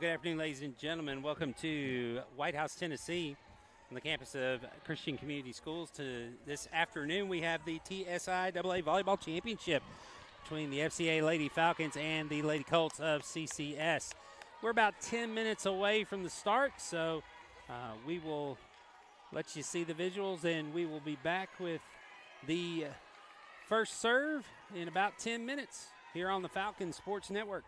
Good afternoon, ladies and gentlemen. Welcome to White House, Tennessee, on the campus of Christian Community Schools. This afternoon, we have the TSIAA Volleyball Championship between the FCA Lady Falcons and the Lady Colts of CCS. We're about 10 minutes away from the start, so we will let you see the visuals, and we will be back with the first serve in about 10 minutes here on the Falcon Sports Network.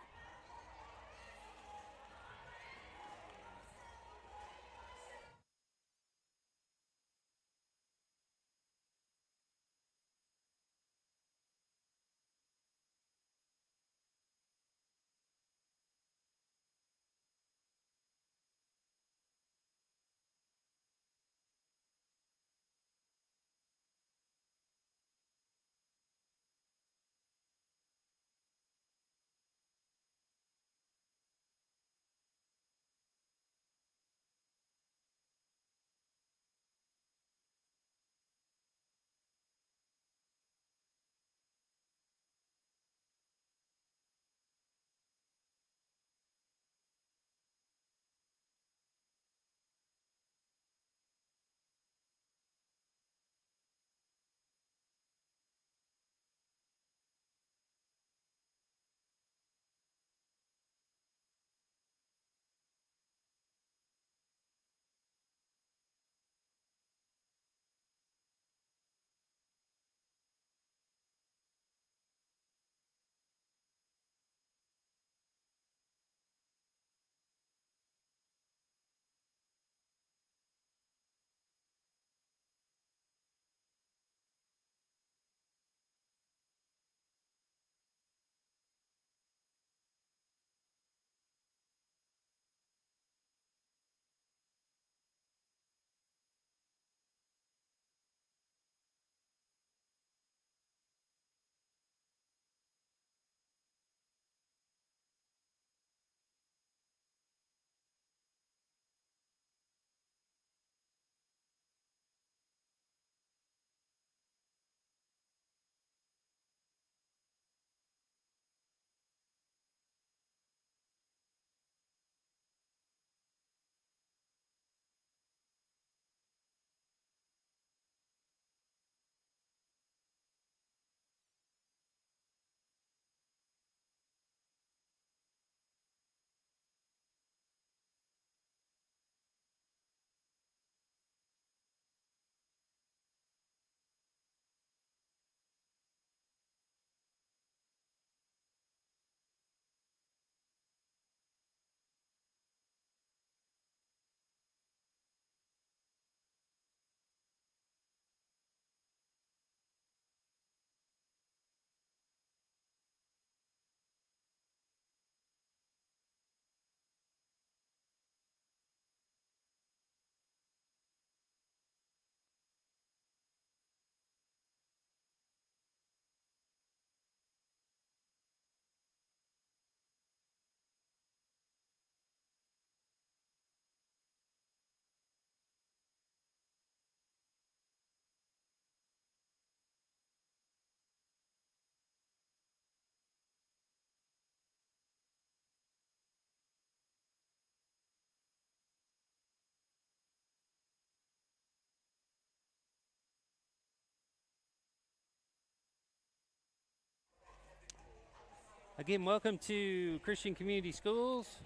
Again, welcome to Christian Community Schools.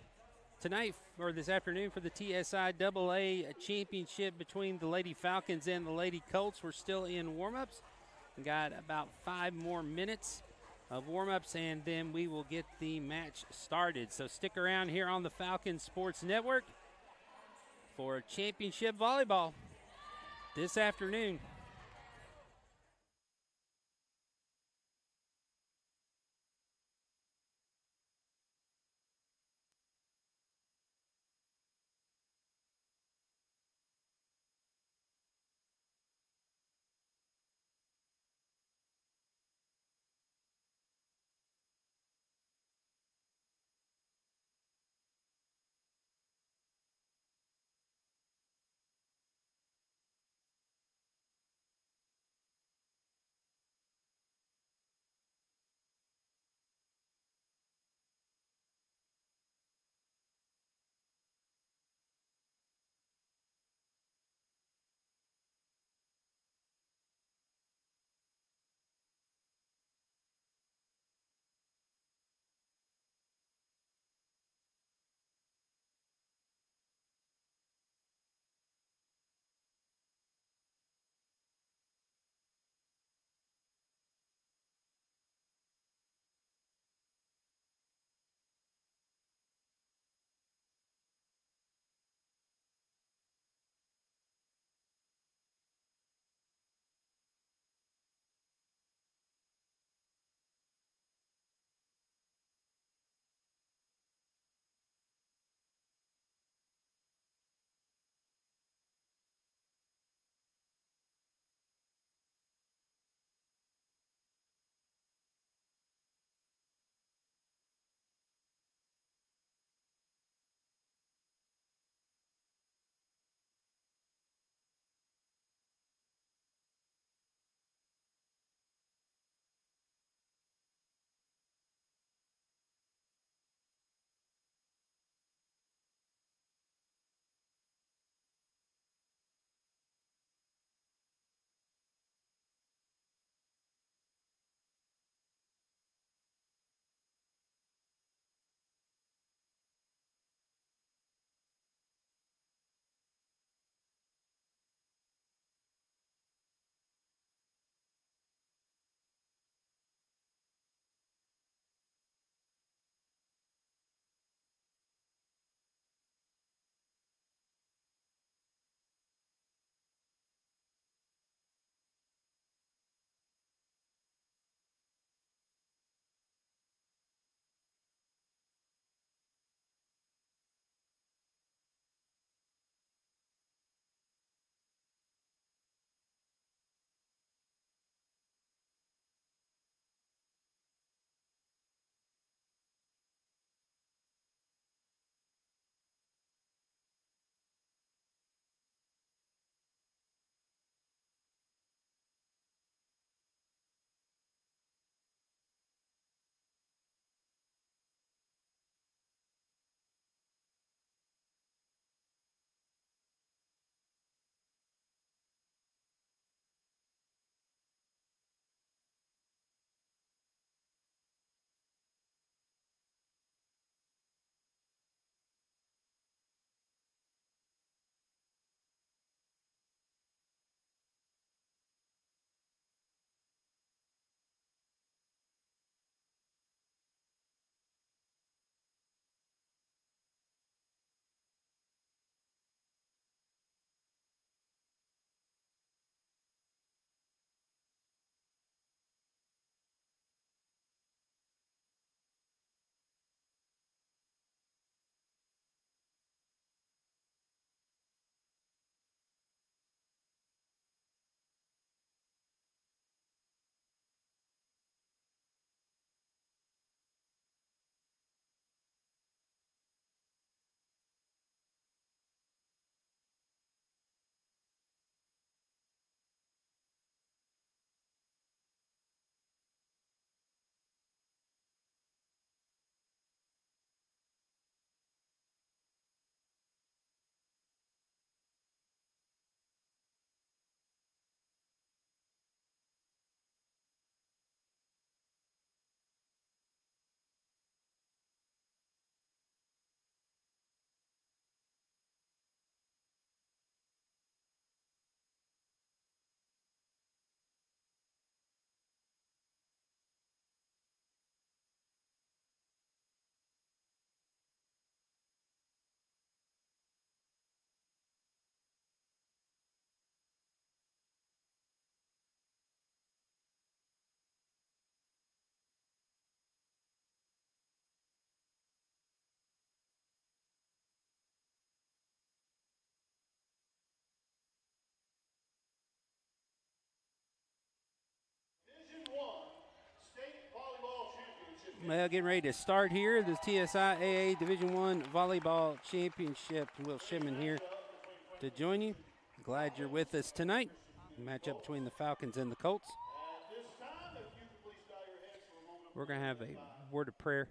Tonight, or this afternoon, for the TSIAA Championship between the Lady Falcons and the Lady Colts. We're still in warm-ups. We got about 5 more minutes of warm-ups, and then we will get the match started. So stick around here on the Falcon Sports Network for championship volleyball this afternoon. Well, getting ready to start here. The TSIAA Division I Volleyball Championship. Will Shipman here to join you. Glad you're with us tonight. Matchup between the Falcons and the Colts. We're going to have a word of prayer.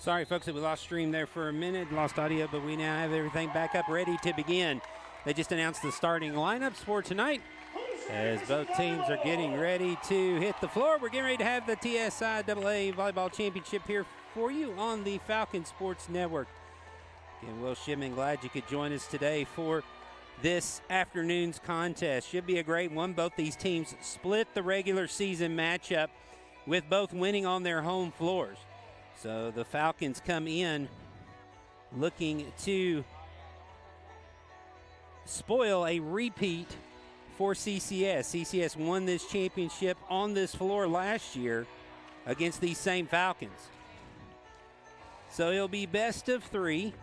Sorry, folks, that we lost stream there for a minute, lost audio, but we now have everything back up ready to begin. They just announced the starting lineups for tonight as both teams are getting ready to hit the floor. We're getting ready to have the TSIAA Volleyball Championship here for you on the Falcon Sports Network. Again, Will Shipman, glad you could join us today for this afternoon's contest. Should be a great one. Both these teams split the regular season matchup with both winning on their home floors. So the Falcons come in looking to spoil a repeat for CCS. CCS won this championship on this floor last year against these same Falcons. So it'll be best of three,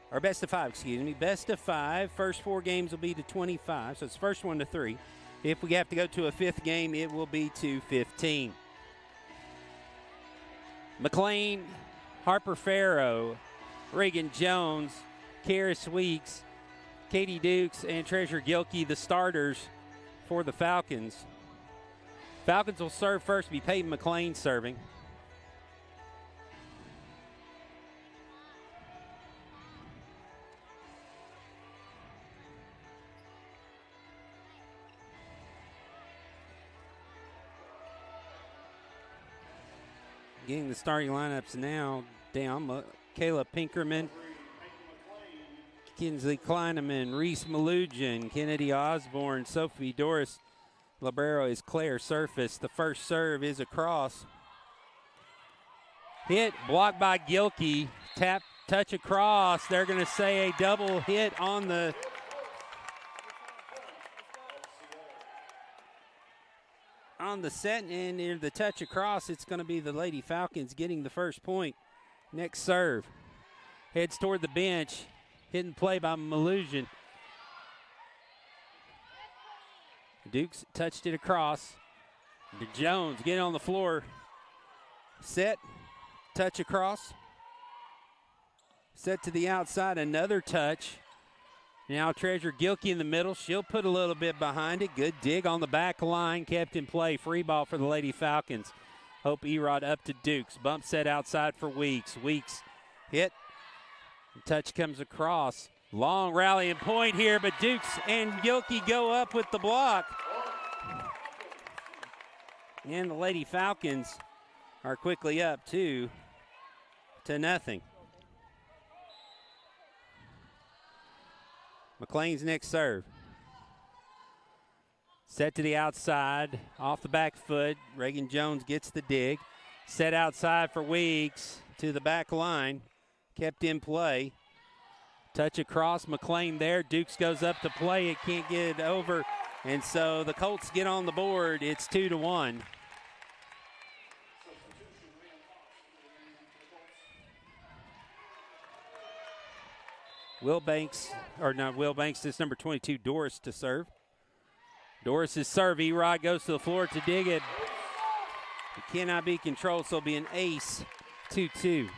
or best of five, excuse me, best of five. First four games will be to 25, so it's first one to three. If we have to go to a fifth game, it will be to 15. McLean, Harper Farrow, Reagan Jones, Karis Weeks, Katie Dukes, and Treasure Gilkey, the starters for the Falcons. Falcons will serve first, be Peyton McLean serving. Getting the starting lineups now down. Kayla Pinkerman, Kinsley Kleineman, Reese Malugin, Kennedy Osborne, Sophie Doris. Libero is Claire Surface. The first serve is across. Hit, blocked by Gilkey. Tap, touch across. They're going to say a double hit on the set, and near the touch across, it's going to be the Lady Falcons getting the first point. Next serve. Heads toward the bench. Hidden play by Malugin. Dukes touched it across. Jones getting on the floor. Set. Touch across. Set to the outside. Another touch. Now Treasure Gilkey in the middle. She'll put a little bit behind it. Good dig on the back line. Kept in play. Free ball for the Lady Falcons. Hope Erod up to Dukes. Bump set outside for Weeks. Weeks hit. Touch comes across. Long rallying point here, but Dukes and Gilkey go up with the block. And the Lady Falcons are quickly up 2-0. McLean's next serve. Set to the outside, off the back foot. Reagan Jones gets the dig. Set outside for Weeks to the back line. Kept in play. Touch across, McLean there. Dukes goes up to play. It can't get over. And so the Colts get on the board. It's 2-1. Will Banks, it's number 22, Doris to serve. Doris's serve, Erod goes to the floor to dig it. It cannot be controlled, so it'll be an ace, 2-2.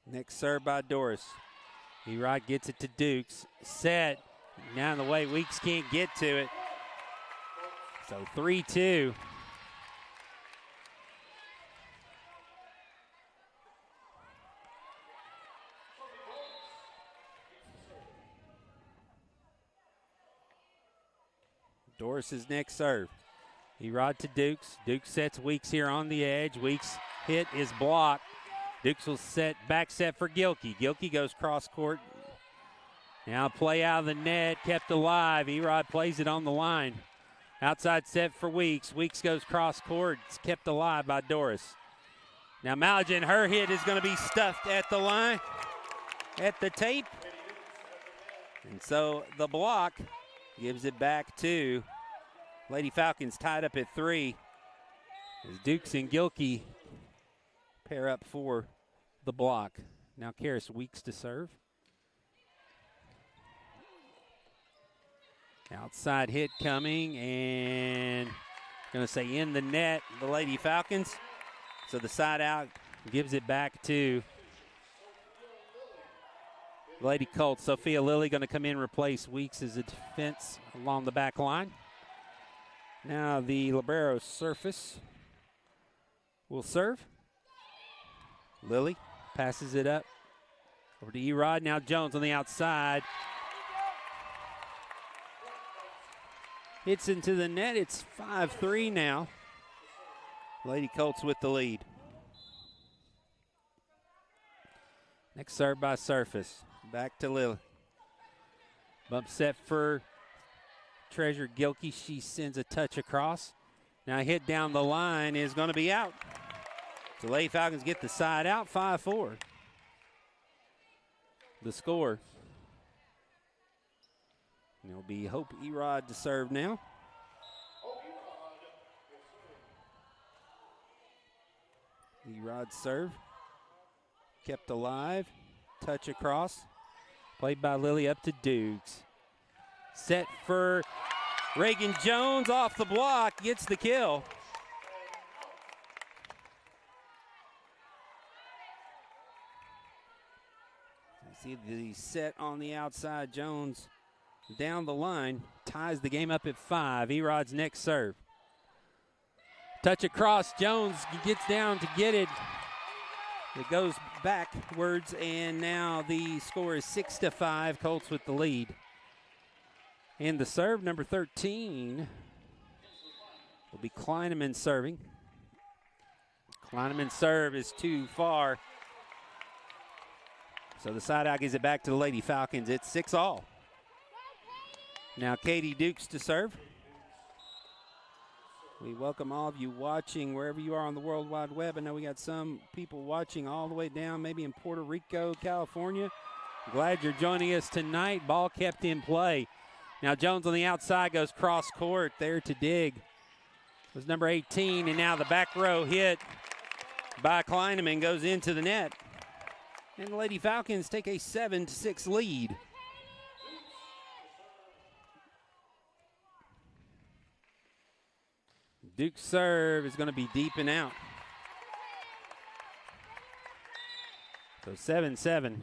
Next serve by Doris. Erod gets it to Dukes. Set, now in the way, Weeks can't get to it. So 3-2. Doris's next serve. Erod to Dukes. Dukes sets Weeks here on the edge. Weeks' hit is blocked. Dukes will back set for Gilkey. Gilkey goes cross court. Now play out of the net, kept alive. Erod plays it on the line. Outside set for Weeks. Weeks goes cross court. It's kept alive by Doris. Now Malagin, her hit is going to be stuffed at the line, at the tape. And so the block gives it back to Lady Falcons, tied up at 3. As Dukes and Gilkey pair up for the block. Now Karis Weeks to serve. Outside hit coming, and going to say in the net, the Lady Falcons. So the side out gives it back to Lady Colts. Sophia Lilly going to come in and replace Weeks as a defense along the back line. Now the libero Surface will serve. Lilly passes it up over to Erod. Now Jones on the outside. Hits into the net. It's 5-3 now. Lady Colts with the lead. Next serve by Surface. Back to Lilly. Bump set for Treasure Gilkey. She sends a touch across. Now hit down the line is going to be out. So Lady Falcons get the side out, 5-4. The score. And it'll be Hope Erod to serve now. Erod serve. Kept alive. Touch across. Played by Lilly up to Dukes. Set for Reagan Jones off the block. Gets the kill. See the set on the outside. Jones down the line. Ties the game up at 5. Erod's next serve. Touch across. Jones gets down to get it. It goes backwards, and now the score is 6-5. Colts with the lead. And the serve, number 13, will be Kleineman serving. Kleineman's serve is too far. So the side out gives it back to the Lady Falcons. It's 6-all. Now Katie Dukes to serve. We welcome all of you watching wherever you are on the World Wide Web. I know we got some people watching all the way down, maybe in Puerto Rico, California. Glad you're joining us tonight. Ball kept in play. Now Jones on the outside goes cross court there to dig. It was number 18, and now the back row hit by Kleineman goes into the net. And the Lady Falcons take a 7-6 lead. Duke's serve is going to be deep and out. So 7-7.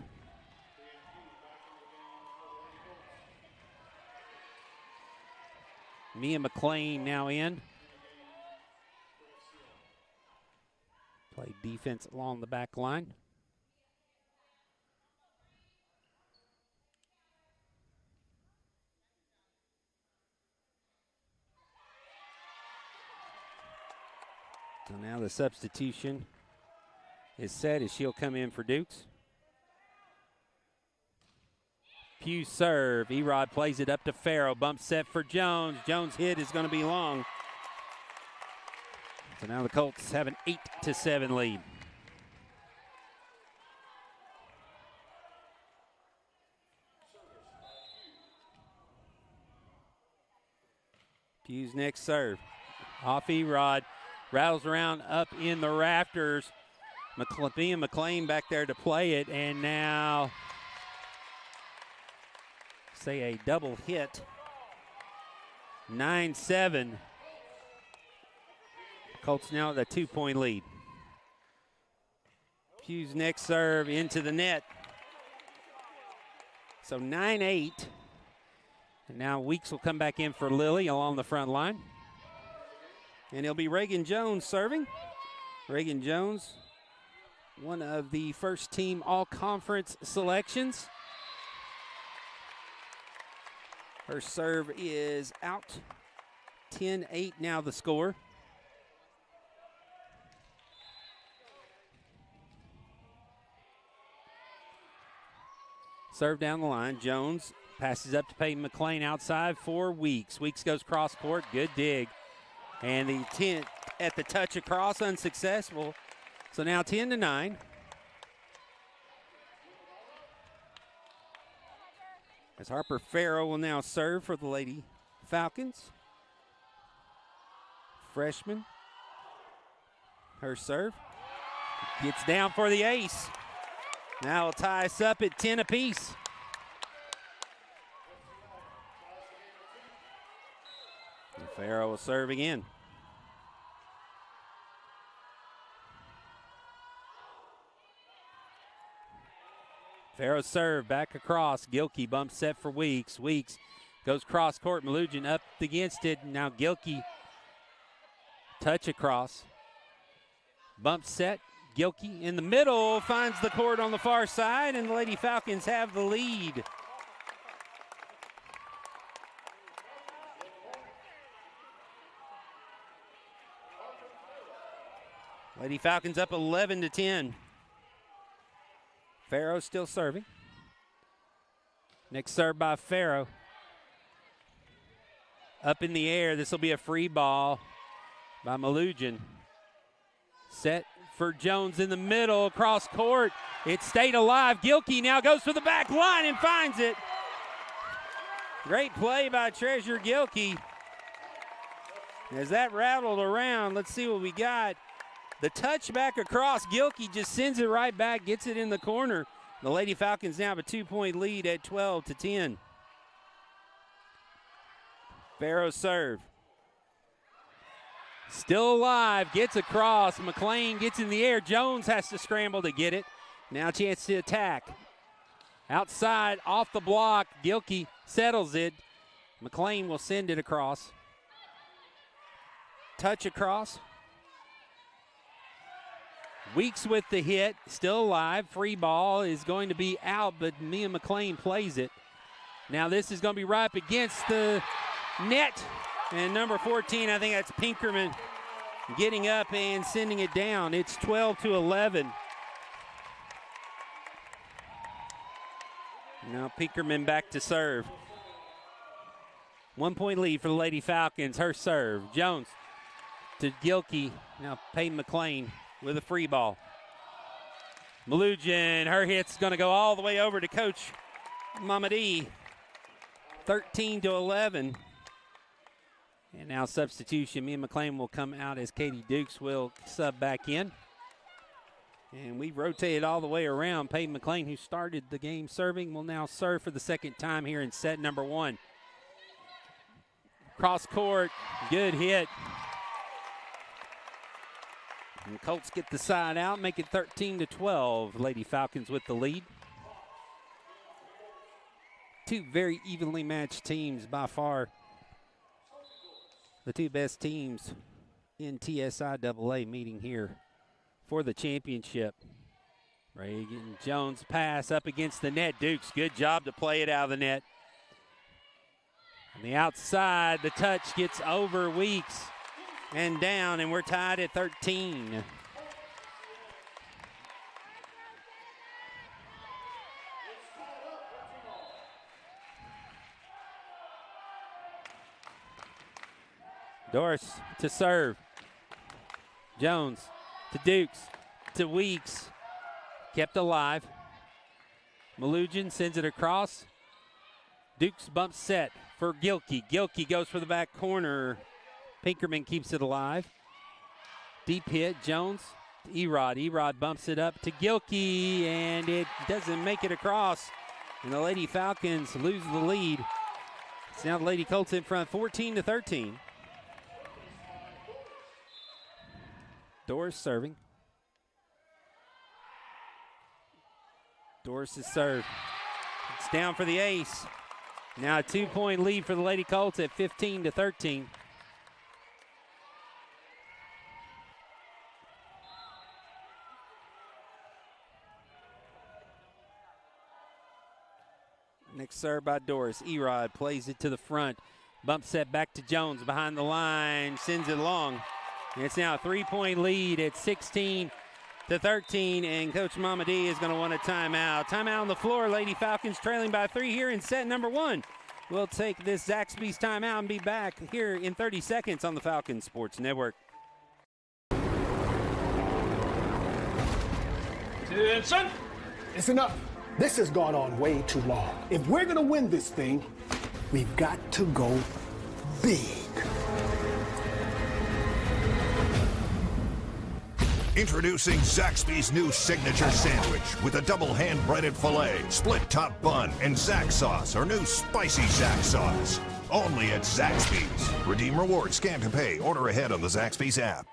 Mia McLean now in. Play defense along the back line. So now the substitution is set as she'll come in for Dukes. Pugh serve. Erod plays it up to Farrow. Bump set for Jones. Jones' hit is going to be long. So now the Colts have an 8-7 lead. Pugh's next serve. Off Erod. Rattles around up in the rafters. McLean back there to play it, and now say a double hit. 9-7. Colts now at a 2-point lead. Pugh's next serve into the net. So 9-8. And now Weeks will come back in for Lily along the front line. And it'll be Reagan Jones serving. Reagan Jones, one of the first team all-conference selections. Her serve is out. 10-8 now the score. Serve down the line. Jones passes up to Peyton McLean outside for Weeks. Weeks goes cross court. Good dig. And the 10 at the touch across, unsuccessful. So now 10-9. As Harper Farrow will now serve for the Lady Falcons. Freshman. Her serve. Gets down for the ace. Now it'll tie us up at 10 apiece. And Farrow will serve again. Farrow serve back across. Gilkey bump set for Weeks. Weeks goes cross court. Malugin up against it. Now Gilkey touch across. Bump set. Gilkey in the middle finds the court on the far side, and the Lady Falcons have the lead. Lady Falcons up 11-10. Farrow still serving. Next serve by Farrow. Up in the air. This will be a free ball by Malugin. Set for Jones in the middle. Cross court. It stayed alive. Gilkey now goes for the back line and finds it. Great play by Treasure Gilkey. As that rattled around, let's see what we got. The touch back across. Gilkey just sends it right back, gets it in the corner. The Lady Falcons now have a 2-point lead at 12-10. Farrow serve. Still alive, gets across. McLean gets in the air. Jones has to scramble to get it. Now a chance to attack. Outside, off the block. Gilkey settles it. McLean will send it across. Touch across. Weeks with the hit, still alive. Free ball is going to be out, but Mia McLean plays it. Now this is going to be right up against the net. And number 14, I think that's Pinkerman, getting up and sending it down. It's 12-11. Now Pinkerman back to serve. 1 point lead for the Lady Falcons. Her serve. Jones to Gilkey. Now Peyton McLean with a free ball. Malugin, her hit's going to go all the way over to Coach Mamadi. 13-11. And now substitution. Mia McLean will come out as Katie Dukes will sub back in. And we rotated all the way around. Peyton McLean, who started the game serving, will now serve for the second time here in set number 1. Cross court, good hit. And Colts get the side out, make it 13-12. Lady Falcons with the lead. Two very evenly matched teams by far. The two best teams in TSIAA meeting here for the championship. Reagan Jones pass up against the net. Dukes, good job to play it out of the net. On the outside, the touch gets over Weeks and down, and we're tied at 13. Doris to serve. Jones to Dukes to Weeks. Kept alive. Malugin sends it across. Dukes bumps set for Gilkey. Gilkey goes for the back corner. Pinkerman keeps it alive. Deep hit. Jones to Erod. Erod bumps it up to Gilkey, and it doesn't make it across. And the Lady Falcons lose the lead. It's now the Lady Colts in front, 14-13. Doris serving. Doris' serve. It's down for the ace. Now a 2-point lead for the Lady Colts at 15-13. Next serve by Doris. Erod plays it to the front. Bump set back to Jones behind the line. Sends it long. It's now a 3-point lead at 16-13, and Coach Mamadi is going to want a timeout. Timeout on the floor. Lady Falcons trailing by 3 here in set number 1. We'll take this Zaxby's timeout and be back here in 30 seconds on the Falcons Sports Network. Attention! It's enough. This has gone on way too long. If we're going to win this thing, we've got to go big. Introducing Zaxby's new signature sandwich with a double hand-breaded filet, split top bun, and Zax sauce, or new spicy Zax sauce. Only at Zaxby's. Redeem rewards, scan to pay, order ahead on the Zaxby's app.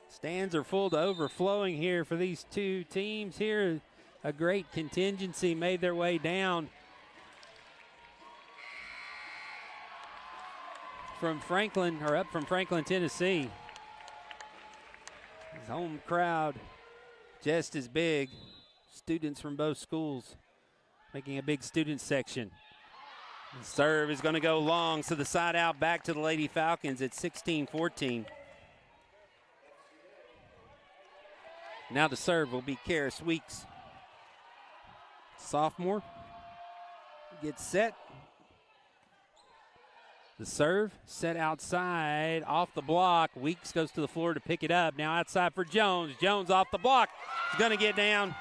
Stands are full to overflowing here for these two teams here. A great contingency made their way down from Franklin, or up from Franklin, Tennessee. His home crowd just as big. Students from both schools making a big student section. The serve is going to go long, so the side out back to the Lady Falcons at 16-14. Now the serve will be Karis Weeks. Sophomore gets set. The serve set outside, off the block. Weeks goes to the floor to pick it up. Now outside for Jones. Jones off the block. He's going to get down.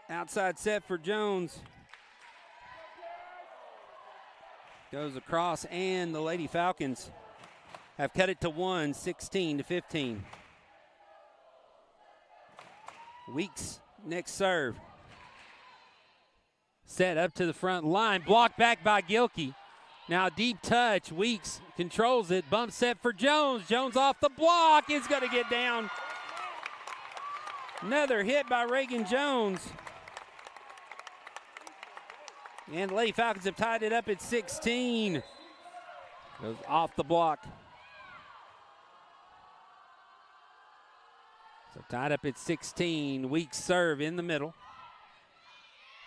Outside set for Jones. Goes across, and the Lady Falcons have cut it to 1, 16-15. Weeks, next serve. Set up to the front line. Blocked back by Gilkey. Now deep touch. Weeks controls it. Bump set for Jones. Jones off the block. It's going to get down. Another hit by Reagan Jones. And the Lady Falcons have tied it up at 16. Goes off the block. So tied up at 16. Weeks serve in the middle.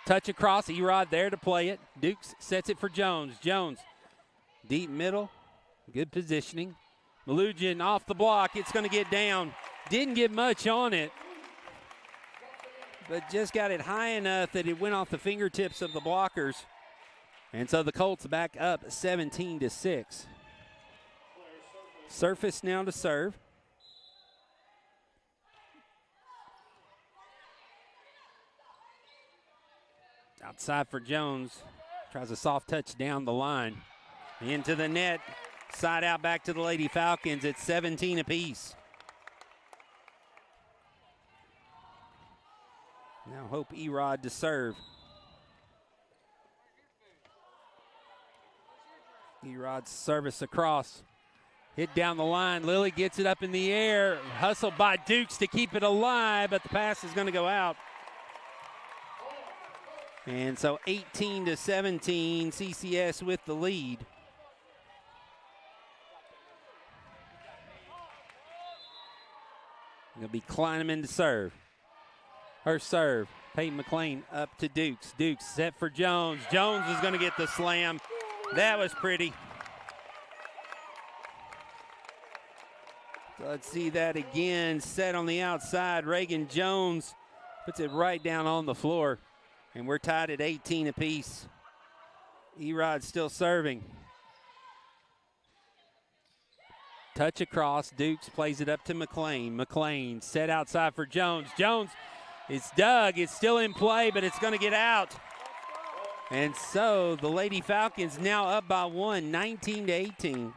Touch across. Erod there to play it. Dukes sets it for Jones. Jones, deep middle. Good positioning. Malugian off the block. It's going to get down. Didn't get much on it, but just got it high enough that it went off the fingertips of the blockers. And so the Colts back up 17-6. Surface now to serve. Outside for Jones. Tries a soft touch down the line. Into the net. Side out back to the Lady Falcons at 17 apiece. Now Hope Erod to serve. Erod's service across. Hit down the line. Lily gets it up in the air. Hustled by Dukes to keep it alive, but the pass is going to go out. And so 18-17, CCS with the lead. It'll be Kleineman to serve. Her serve. Peyton McLean up to Dukes. Dukes set for Jones. Jones is going to get the slam. That was pretty. So let's see that again. Set on the outside. Reagan Jones puts it right down on the floor. And we're tied at 18 apiece. Erod still serving. Touch across. Dukes plays it up to McLean. McLean set outside for Jones. Jones, it's dug. It's still in play, but it's going to get out. And so the Lady Falcons now up by one, 19-18.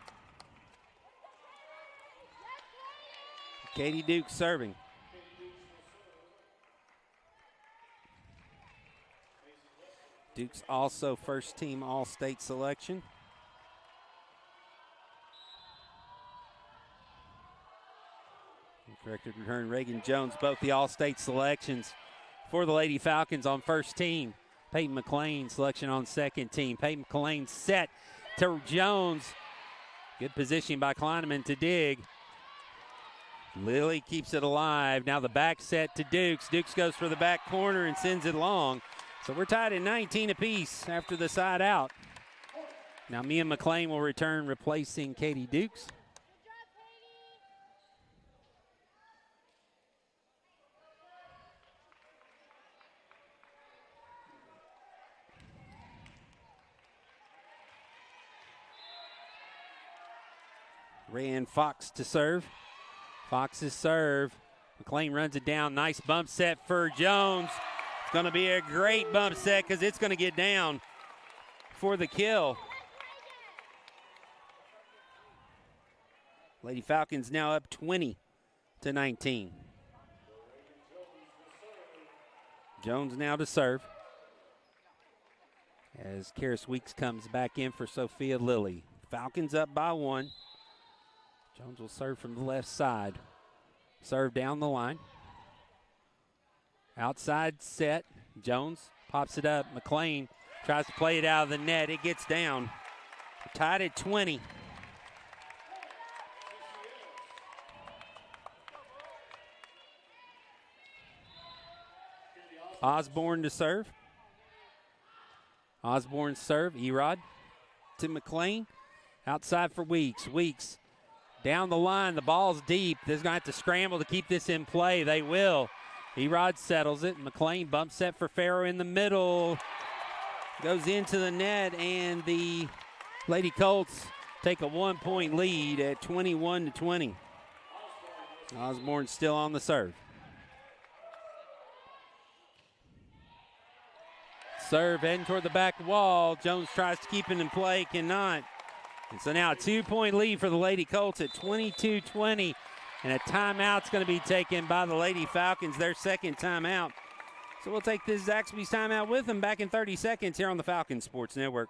Katie Dukes serving. Dukes also first team All-State selection. Corrected return, Reagan Jones, both the All-State selections for the Lady Falcons on first team. Peyton McLean selection on second team. Peyton McLean set to Jones. Good positioning by Kleineman to dig. Lily keeps it alive. Now the back set to Dukes. Dukes goes for the back corner and sends it long. So we're tied at 19 apiece after the side out. Now Mia McLean will return, replacing Katie Dukes. Rayanne Fox to serve. Fox's serve. McLean runs it down. Nice bump set for Jones. It's going to be a great bump set because it's going to get down for the kill. Lady Falcons now up 20-19. Jones now to serve. As Karis Weeks comes back in for Sophia Lilly. Falcons up by one. Jones will serve from the left side. Serve down the line. Outside set. Jones pops it up. McLean tries to play it out of the net. It gets down. Tied at 20. Osborne to serve. Osborne serve. Erod to McLean. Outside for Weeks. Weeks down the line. The ball's deep. They're going to have to scramble to keep this in play. They will. Erod settles it. McLean bump set for Farrow in the middle. Goes into the net, and the Lady Colts take a 1-point lead at 21-20. Osborne still on the serve. Serve heading toward the back wall. Jones tries to keep it in play, cannot. And so now a 2-point lead for the Lady Colts at 22-20. And a timeout's going to be taken by the Lady Falcons, their second timeout. So we'll take this Zaxby's timeout with them back in 30 seconds here on the Falcons Sports Network.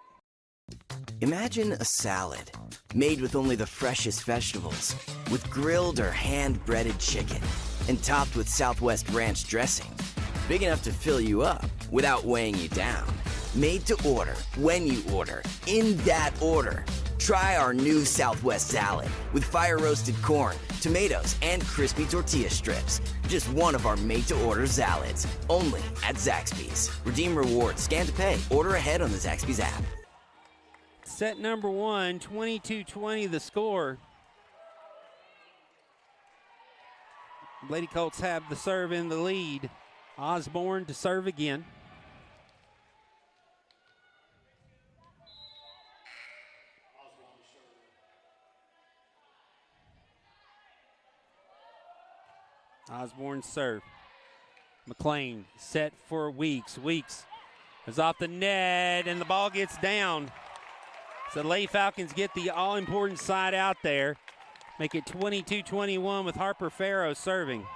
Imagine a salad made with only the freshest vegetables, with grilled or hand-breaded chicken, and topped with Southwest Ranch dressing. Big enough to fill you up without weighing you down. Made to order, when you order, in that order. Try our new Southwest salad with fire-roasted corn, tomatoes, and crispy tortilla strips. Just one of our made-to-order salads, only at Zaxby's. Redeem rewards, scan to pay, order ahead on the Zaxby's app. Set number one, 22-20 the score. Lady Colts have the serve in the lead. Osborne to serve again. Osborne serve. McLean set for Weeks. Weeks is off the net, and the ball gets down. So the Lady Falcons get the all-important side out there. Make it 22-21 with Harper Farrow serving.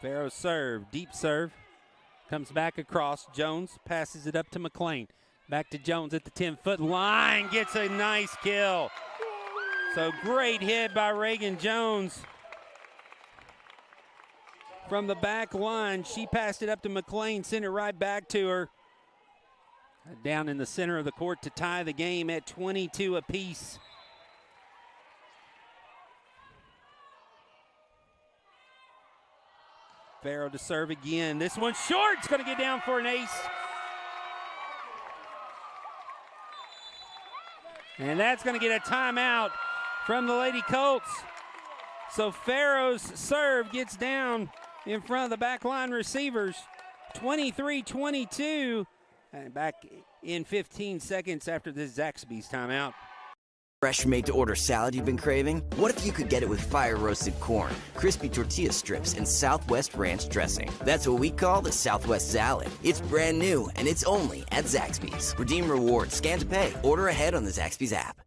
Farrow serve, deep serve. Comes back across. Jones passes it up to McLean. Back to Jones at the 10-foot line. Gets a nice kill. So great hit by Reagan Jones. From the back line, she passed it up to McLean, sent it right back to her. Down in the center of the court to tie the game at 22 apiece. Farrow to serve again. This one's short. It's going to get down for an ace. And that's going to get a timeout from the Lady Colts. So Farrow's serve gets down in front of the backline receivers. 23-22. And back in 15 seconds after this Zaxby's timeout. Fresh made-to-order salad you've been craving? What if you could get it with fire-roasted corn, crispy tortilla strips, and Southwest ranch dressing? That's what we call the Southwest salad. It's brand new, and it's only at Zaxby's. Redeem rewards, scan to pay, order ahead on the Zaxby's app.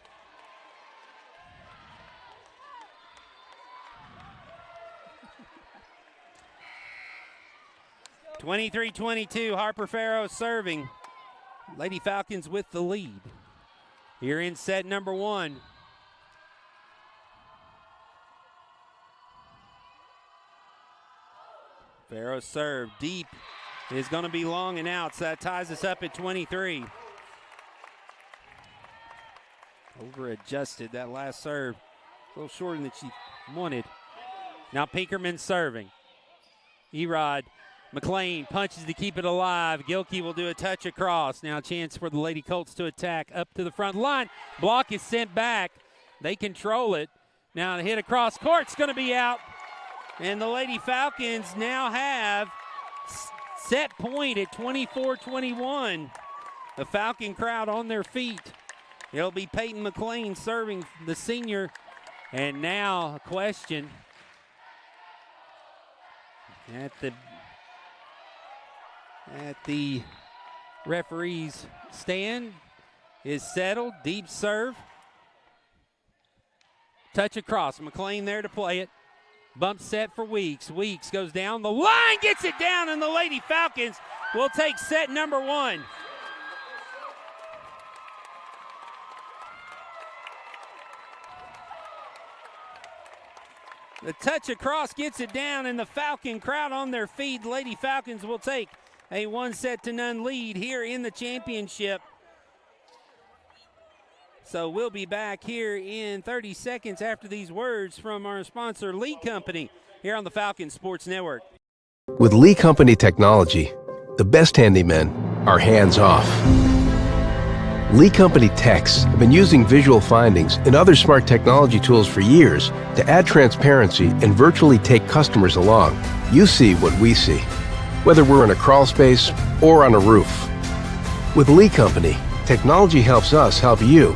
(23-22), Harper Farrow serving. Lady Falcons with the lead. Here in set number one. Farrow serve deep is going to be long and out, so that ties us up at 23. Over adjusted that last serve. A little shorter than she wanted. Now Pinkerman serving. Erod. McLean punches to keep it alive. Gilkey will do a touch across. Now a chance for the Lady Colts to attack up to the front line. Block is sent back. They control it. Now the hit across court's going to be out. And the Lady Falcons now have set point at 24-21. The Falcon crowd on their feet. It'll be Peyton McLean serving the senior. And now a question at the referee's stand is settled. Deep serve. Touch across. McLean there to play it. Bump set for Weeks. Weeks goes down the line, gets it down, and the Lady Falcons will take set number one. The touch across gets it down, and the Falcon crowd on their feet. Lady Falcons will take a 1-0 lead here in the championship. So we'll be back here in 30 seconds after these words from our sponsor, Lee Company, here on the Falcon Sports Network. With Lee Company technology, the best handymen are hands-off. Lee Company techs have been using visual findings and other smart technology tools for years to add transparency and virtually take customers along. You see what we see, whether we're in a crawl space or on a roof. With Lee Company, technology helps us help you,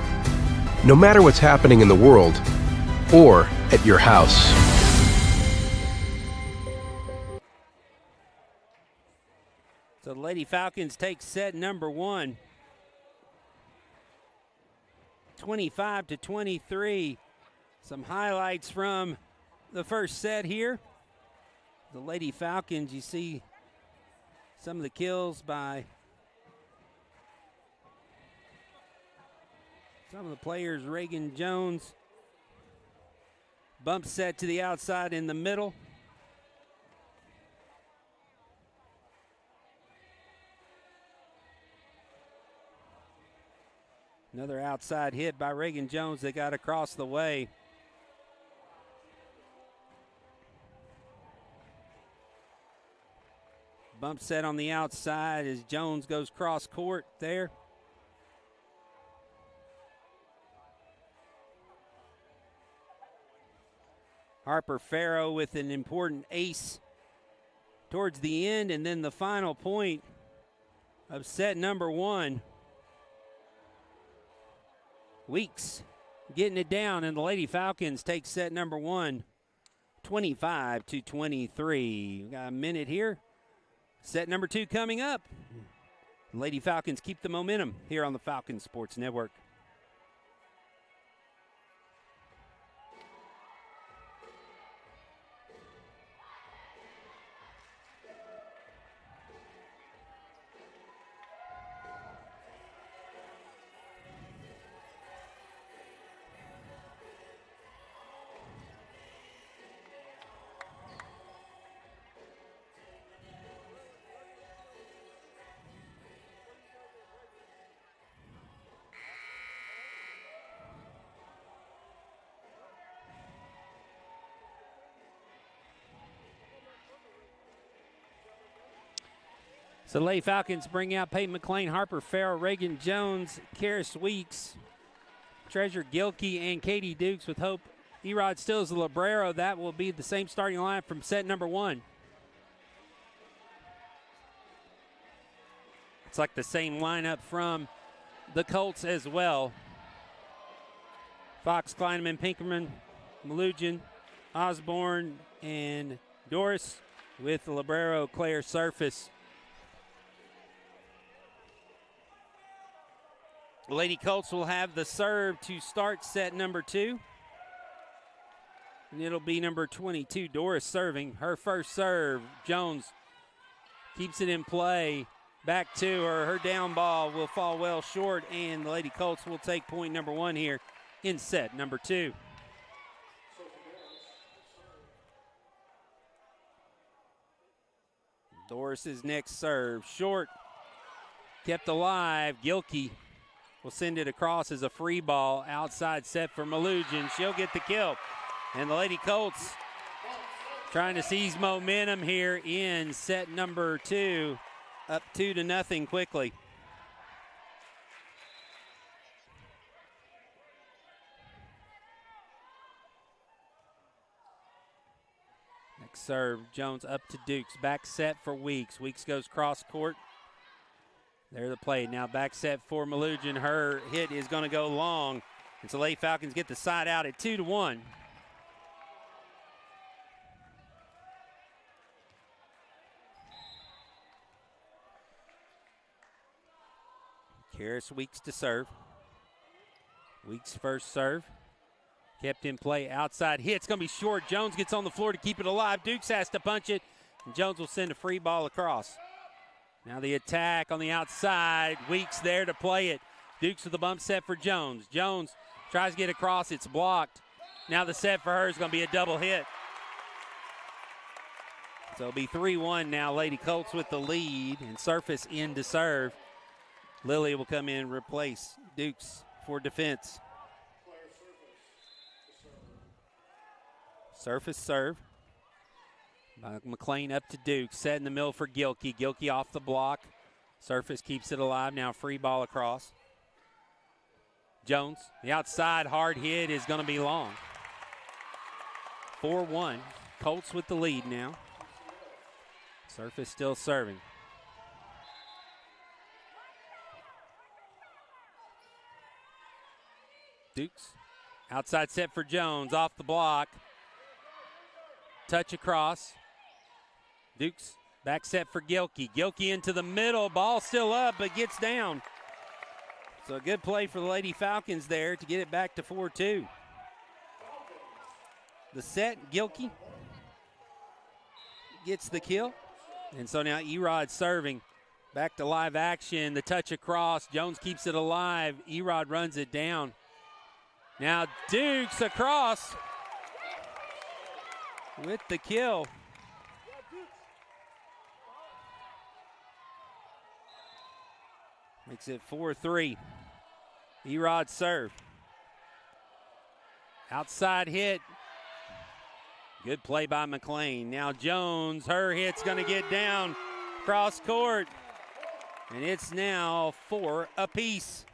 no matter what's happening in the world or at your house. So the Lady Falcons take set number one. 25-23. Some highlights from the first set here. The Lady Falcons, you see some of the kills by some of the players. Reagan Jones. Bump set to the outside in the middle. Another outside hit by Reagan Jones that got across the way. Bump set on the outside as Jones goes cross court there. Harper Farrow with an important ace towards the end, and then the final point of set number 1. Weeks getting it down, and the Lady Falcons take set number 1, 25-23. We got a minute here. Set number 2 coming up. Lady Falcons keep the momentum here on the Falcon Sports Network. So the Lady Falcons bring out Peyton McLean, Harper Farrell, Reagan Jones, Karis Weeks, Treasure Gilkey, and Katie Dukes with Hope Erod Stills the Librero. That will be the same starting line from set number 1. It's like the same lineup from the Colts as well. Fox, Kleineman, Pinkerman, Malugin, Osborne, and Doris with the Librero, Claire Surface. Lady Colts will have the serve to start set number 2. And it'll be number 22, Doris, serving. Her first serve. Jones keeps it in play. Back to her. Her down ball will fall well short, and the Lady Colts will take point number 1 here in set number 2. Doris's next serve. Short. Kept alive. Gilkey will send it across as a free ball. Outside set for Malugin. She'll get the kill. And the Lady Colts trying to seize momentum here in set number 2. Up 2-0 quickly. Next serve, Jones up to Dukes. Back set for Weeks. Weeks goes cross court. There the play. Now back set for Malugin. Her hit is going to go long. And so Lady Falcons get the side out at 2-1. Karis Weeks to serve. Weeks first serve. Kept in play. Outside hit. It's going to be short. Jones gets on the floor to keep it alive. Dukes has to punch it. And Jones will send a free ball across. Now the attack on the outside. Weeks there to play it. Dukes with the bump set for Jones. Jones tries to get across. It's blocked. Now the set for her is going to be a double hit. So it'll be 3-1 now. Lady Colts with the lead, and Surface in to serve. Lily will come in and replace Dukes for defense. Surface serve. McLean up to Dukes. Set in the middle for Gilkey. Gilkey off the block. Surface keeps it alive. Now free ball across. Jones. The outside hard hit is going to be long. 4-1. Colts with the lead now. Surface still serving. Dukes. Outside set for Jones. Off the block. Touch across. Dukes back set for Gilkey. Gilkey into the middle. Ball still up, but gets down. So a good play for the Lady Falcons there to get it back to 4-2. The set, Gilkey gets the kill. And so now Erod serving. Back to live action. The touch across. Jones keeps it alive. Erod runs it down. Now Dukes across with the kill. Makes it 4-3. Erod serve. Outside hit. Good play by McLean. Now Jones, her hit's going to get down cross court. And it's now 4 apiece.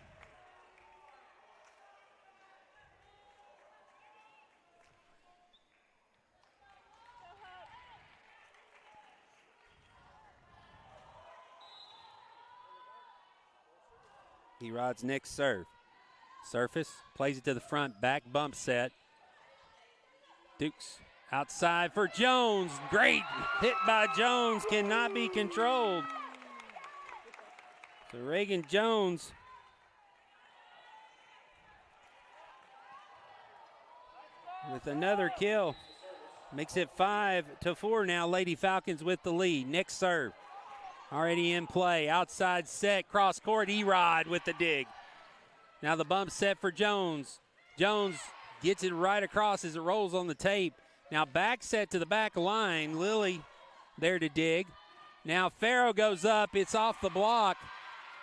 Erod's next serve. Surface, plays it to the front, back bump set. Dukes outside for Jones. Great hit by Jones, cannot be controlled. So Reagan Jones with another kill. Makes it 5-4 now. Lady Falcons with the lead. Next serve. Already in play. Outside set. Cross court. Erod with the dig. Now the bump set for Jones. Jones gets it right across as it rolls on the tape. Now back set to the back line. Lily there to dig. Now Farrow goes up. It's off the block.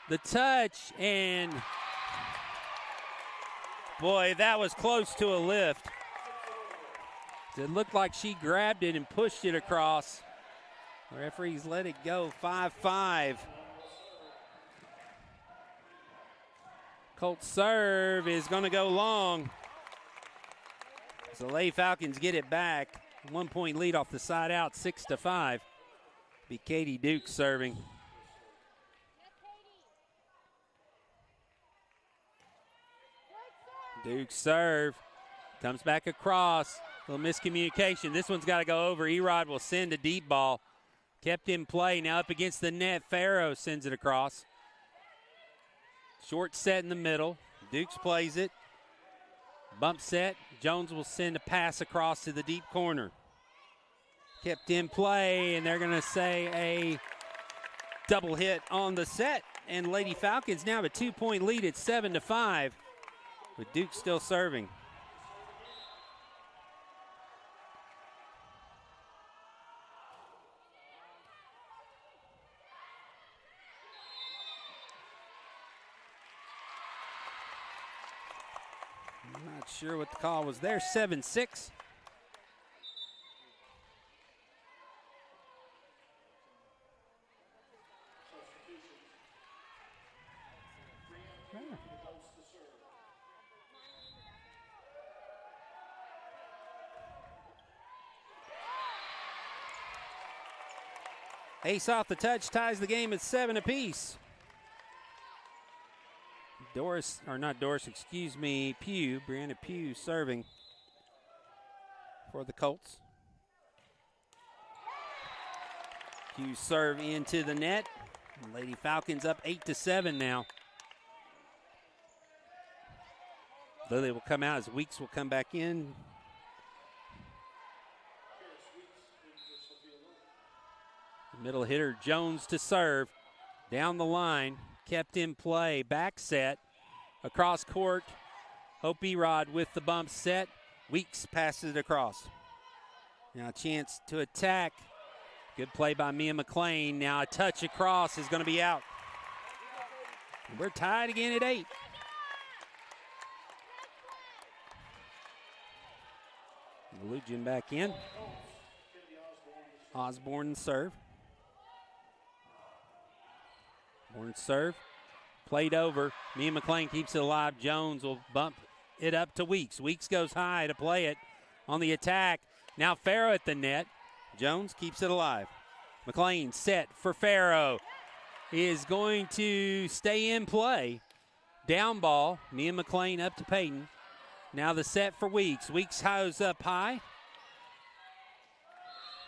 The touch, and boy, that was close to a lift. It looked like she grabbed it and pushed it across. The referees let it go. 5-5. Colts serve is going to go long. So Lady Falcons get it back. 1 point lead off the side out, 6-5. Be Katie Duke serving. Duke serve. Comes back across. Little miscommunication. This one's got to go over. Erod will send a deep ball. Kept in play. Now up against the net. Farrow sends it across. Short set in the middle. Dukes plays it. Bump set. Jones will send a pass across to the deep corner. Kept in play, and they're going to say a double hit on the set. And Lady Falcons now have a 2-point lead at 7-5, with Duke still serving. Not sure what the call was there. 7-6. Ace off the touch ties the game at 7 apiece. Pugh, Brianna Pugh serving for the Colts. Pugh serve into the net. Lady Falcons up 8-7 now. Lily will come out as Weeks will come back in. Middle hitter Jones to serve. Down the line, kept in play, back set. Across court, Hope Erod with the bump set. Weeks passes it across. Now a chance to attack. Good play by Mia McLean. Now a touch across is going to be out. We're tied again at 8. Lujan back in. Osborne serve. Osborne serve. Played over. Mia McLean keeps it alive. Jones will bump it up to Weeks. Weeks goes high to play it on the attack. Now Farrow at the net. Jones keeps it alive. McLean set for Farrow. Is going to stay in play. Down ball. Mia McLean up to Payton. Now the set for Weeks. Weeks hose up high.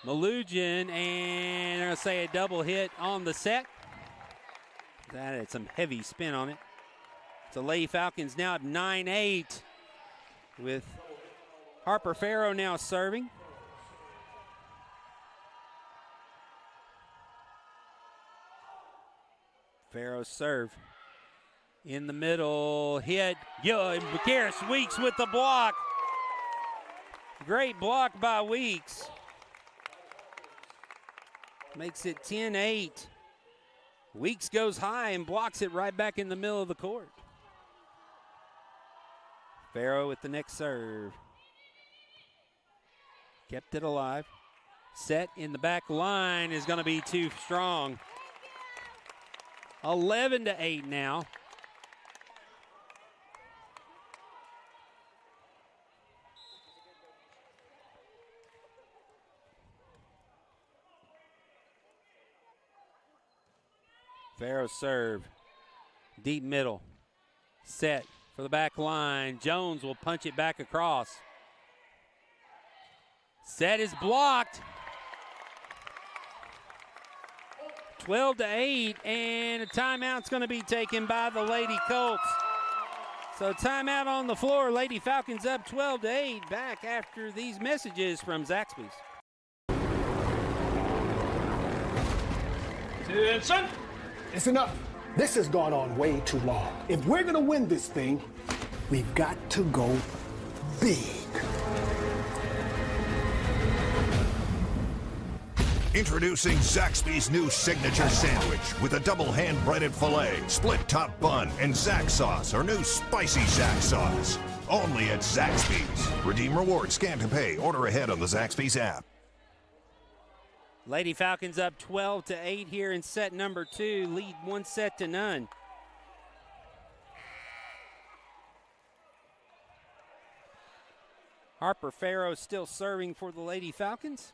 Malugian, and they're going to say a double hit on the set. That had some heavy spin on it. So Lady Falcons now at 9-8 with Harper Farrow now serving. Farrow serve. In the middle, hit. Karis Weeks with the block. Great block by Weeks. Makes it 10-8. Weeks goes high and blocks it right back in the middle of the court. Farrow with the next serve. Kept it alive. Set in the back line is going to be too strong. 11-8 now. Farrow serve. Deep middle. Set for the back line. Jones will punch it back across. Set is blocked. 12-8, and a timeout's going to be taken by the Lady Colts. So timeout on the floor. Lady Falcons up 12-8. Back after these messages from Zaxby's. Attention! It's enough. This has gone on way too long. If we're going to win this thing, we've got to go big. Introducing Zaxby's new signature sandwich with a double hand-breaded filet, split top bun, and Zax sauce, or new spicy Zax sauce. Only at Zaxby's. Redeem rewards, scan to pay, order ahead on the Zaxby's app. Lady Falcons up 12-8 here in set number 2. Lead 1-0. Harper Farrow still serving for the Lady Falcons.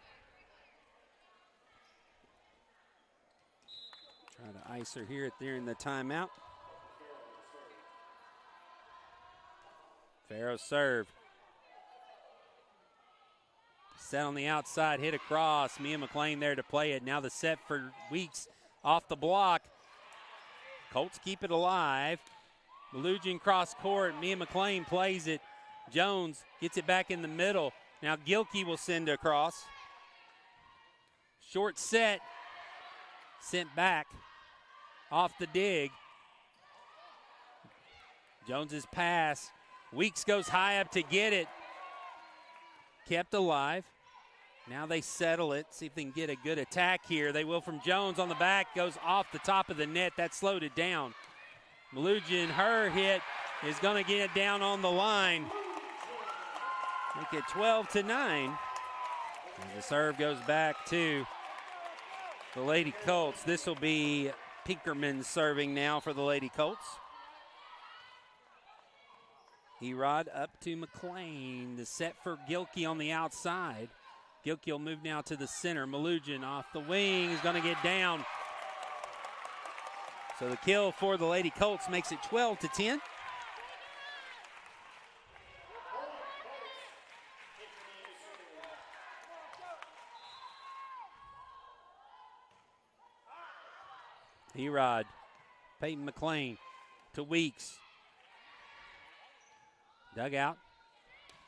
Try to ice her here during the timeout. Farrow serve. Set on the outside, hit across. Mia McLean there to play it. Now the set for Weeks off the block. Colts keep it alive. Malugian cross court. Mia McLean plays it. Jones gets it back in the middle. Now Gilkey will send across. Short set. Sent back off the dig. Jones's pass. Weeks goes high up to get it. Kept alive. Now they settle it. See if they can get a good attack here. They will from Jones on the back. Goes off the top of the net. That slowed it down. Malugian, her hit is going to get it down on the line. Make it 12-9. And the serve goes back to the Lady Colts. This will be Pinkerman serving now for the Lady Colts. Erod up to McLean. The set for Gilkey on the outside. Gilkey will move now to the center. Malugian off the wing is going to get down. So the kill for the Lady Colts makes it 12-10. Erod, Peyton McLean to Weeks. Dugout.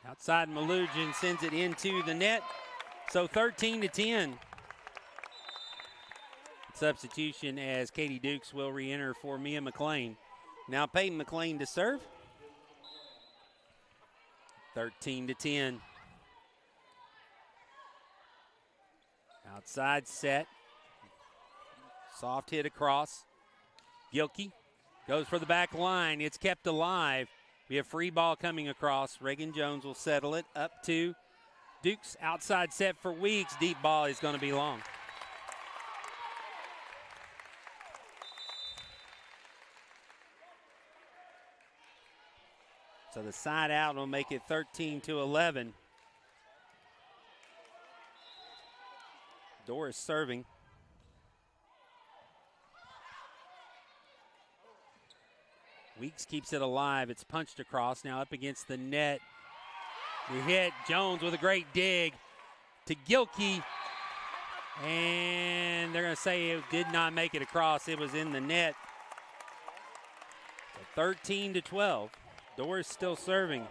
Outside Malugian sends it into the net. So 13-10. Substitution as Katie Dukes will re-enter for Mia McLean. Now Peyton McLean to serve. 13-10. Outside set. Soft hit across. Gilkey goes for the back line. It's kept alive. We have free ball coming across. Reagan Jones will settle it up to Dukes. Outside set for Weeks. Deep ball is going to be long. So the side out will make it 13-11. Doris serving. Weeks keeps it alive. It's punched across. Now up against the net. The hit. Jones with a great dig to Gilkey. And they're going to say it did not make it across. It was in the net. So 13-12. Doris still serving.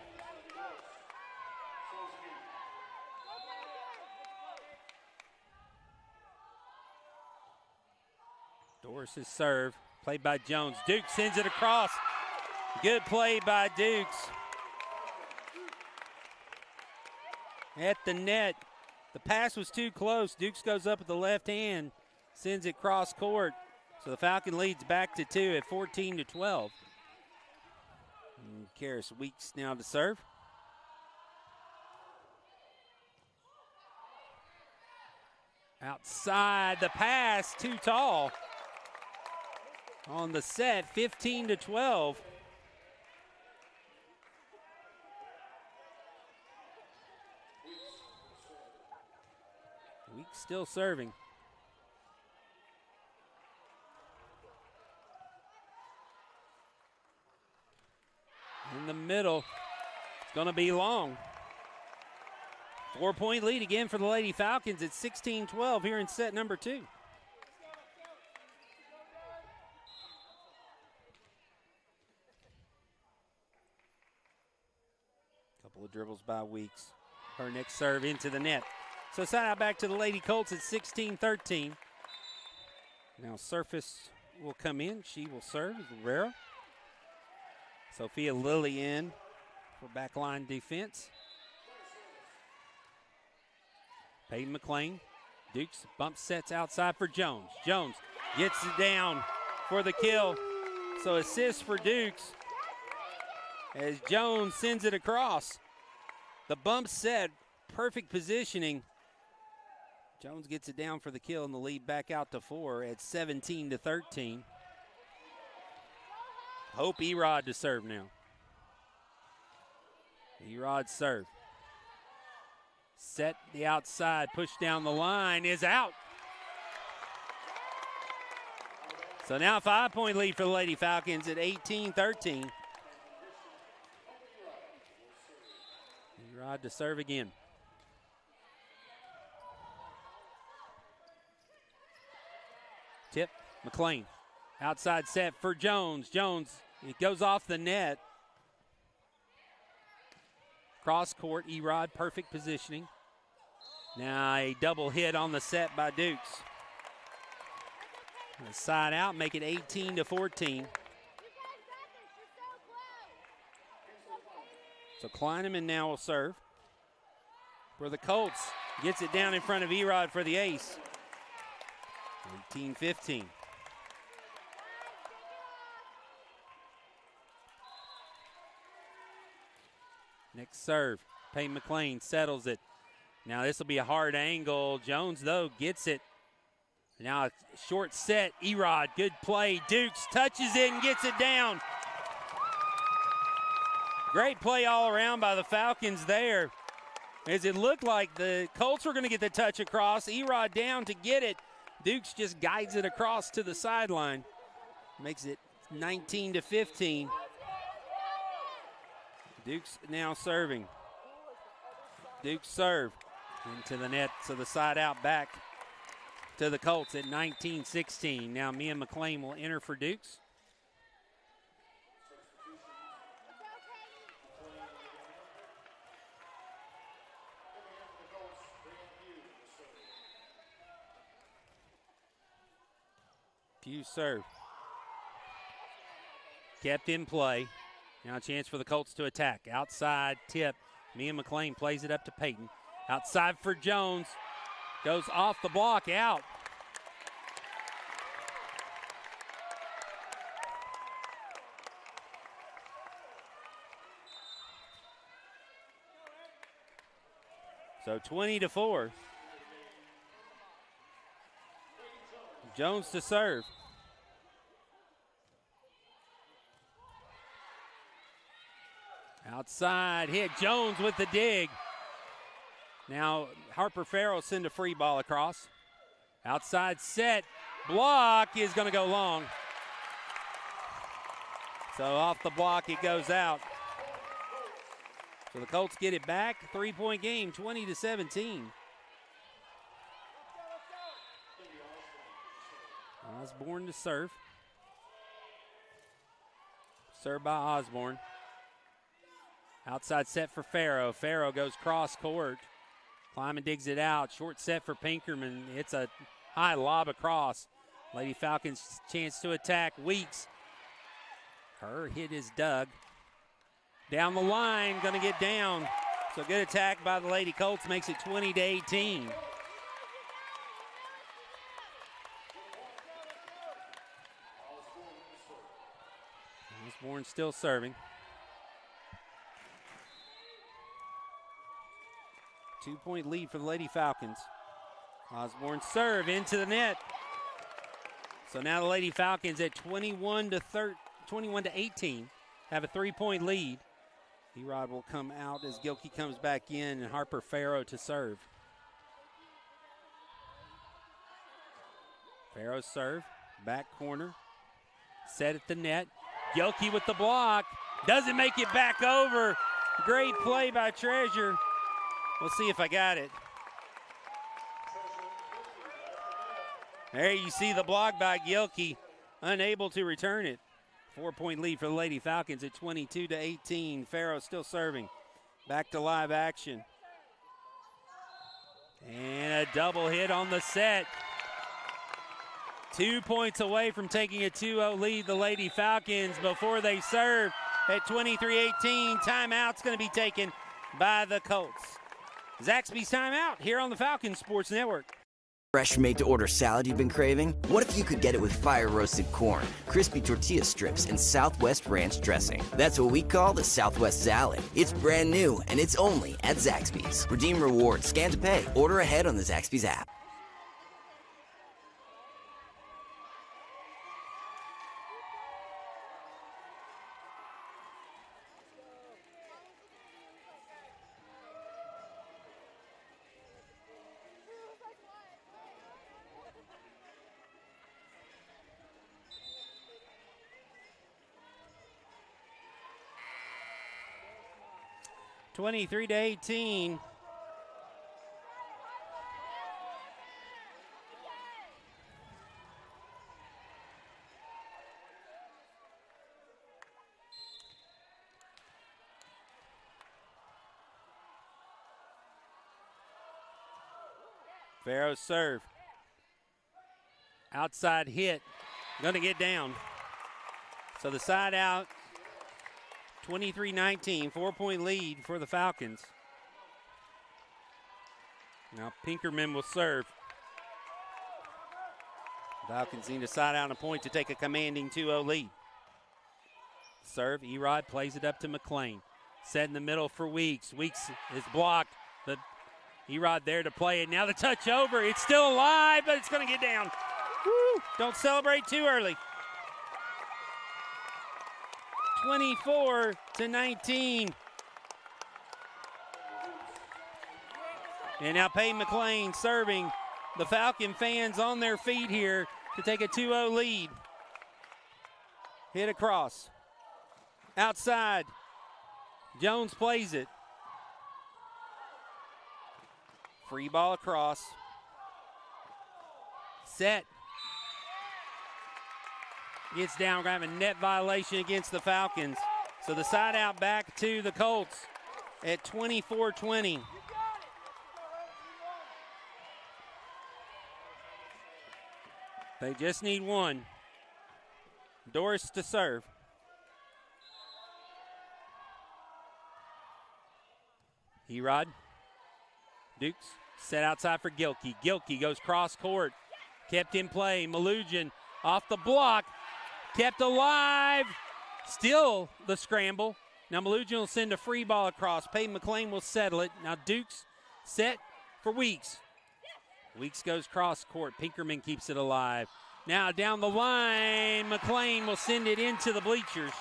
Doris's serve. Played by Jones. Dukes sends it across. Good play by Dukes. At the net. The pass was too close. Dukes goes up with the left hand. Sends it cross court. So the Falcon leads back to 2 at 14-12. Karis Weeks now to serve. Outside the pass, too tall. On the set, 15-12. Weeks still serving. In the middle, it's going to be long. 4-point lead again for the Lady Falcons at 16-12 here in set number 2. Couple of dribbles by Weeks. Her next serve into the net. So side out back to the Lady Colts at 16-13. Now Surface will come in. She will serve as Rivera. Sophia Lilly in for backline defense. Peyton McLean. Dukes bump sets outside for Jones. Jones gets it down for the kill. So assist for Dukes as Jones sends it across. The bump set, perfect positioning. Jones gets it down for the kill and the lead back out to 4 at 17-13. Hope Erod to serve now. Erod serve. Set the outside, push down the line, is out. So now 5-point lead for the Lady Falcons at 18-13. Erod to serve again. Tip, McLean. Outside set for Jones. Jones, it goes off the net. Cross court, Erod, perfect positioning. Now a double hit on the set by Dukes. The side out, make it 18-14. So Kleineman now will serve for the Colts. Gets it down in front of Erod for the ace. 18-15. Next serve, Payne McLean settles it. Now this will be a hard angle. Jones, though, gets it. Now a short set, Erod, good play. Dukes touches it and gets it down. Great play all around by the Falcons there. As it looked like the Colts were going to get the touch across. Erod down to get it. Dukes just guides it across to the sideline. Makes it 19-15. Dukes now serving. Dukes serve into the net, so the side out back to the Colts at 19-16. Now Mia McLean will enter for Dukes. Pugh serve. Kept in play. Now a chance for the Colts to attack. Outside tip. Mia McLean plays it up to Peyton. Outside for Jones. Goes off the block, out. So 20-4. Jones to serve. Outside hit, Jones with the dig. Now Harper Farrell send a free ball across. Outside set, block is going to go long. So off the block it goes out. So the Colts get it back. 3-point game, 20-17. Osborne to serve. Served by Osborne. Outside set for Farrow. Farrow goes cross court. Kleiman digs it out. Short set for Pinkerman. It's a high lob across. Lady Falcons chance to attack. Weeks. Her hit is dug. Down the line, going to get down. So good attack by the Lady Colts makes it 20-18. Osborne still serving. 2-point lead for the Lady Falcons. Osborne serve into the net. So now the Lady Falcons at 21 to 18 have a 3-point lead. Erod will come out as Gilkey comes back in, and Harper Farrow to serve. Farrow serve, back corner, set at the net. Gilkey with the block, doesn't make it back over. Great play by Treasure. We'll see if I got it. There you see the block by Gilkey, unable to return it. 4-point lead for the Lady Falcons at 22 to 18. Farrow still serving. Back to live action. And a double hit on the set. 2 points away from taking a 2-0 lead, the Lady Falcons, before they serve at 23-18. Timeout's going to be taken by the Colts. Zaxby's timeout here on the Falcons Sports Network. Fresh made-to-order salad you've been craving? What if you could get it with fire-roasted corn, crispy tortilla strips, and Southwest ranch dressing? That's what we call the Southwest salad. It's brand new, and it's only at Zaxby's. Redeem rewards, scan to pay, order ahead on the Zaxby's app. (23 to 18). Farrow serve. Outside hit. Going to get down. So the side out. 23-19, 4-point lead for the Falcons. Now Pinkerman will serve. Falcons need a side out and a point to take a commanding 2-0 lead. Serve, Erod plays it up to McLean. Set in the middle for Weeks. Weeks is blocked. But Erod there to play it. Now the touch over. It's still alive, but it's going to get down. Woo! Don't celebrate too early. 24 to 19. And now Peyton McLean serving. The Falcon fans on their feet here to take a 2-0 lead. Hit across. Outside. Jones plays it. Free ball across. Set. Gets down, grabbing a net violation against the Falcons. So the side out back to the Colts at 24-20. They just need one. Doris to serve. Erod. Dukes set outside for Gilkey. Gilkey goes cross court. Kept in play. Malugian off the block. Kept alive. Still the scramble. Now Malugian will send a free ball across. Peyton McLean will settle it. Now Dukes set for Weeks. Weeks goes cross court. Pinkerman keeps it alive. Now down the line, McLean will send it into the bleachers.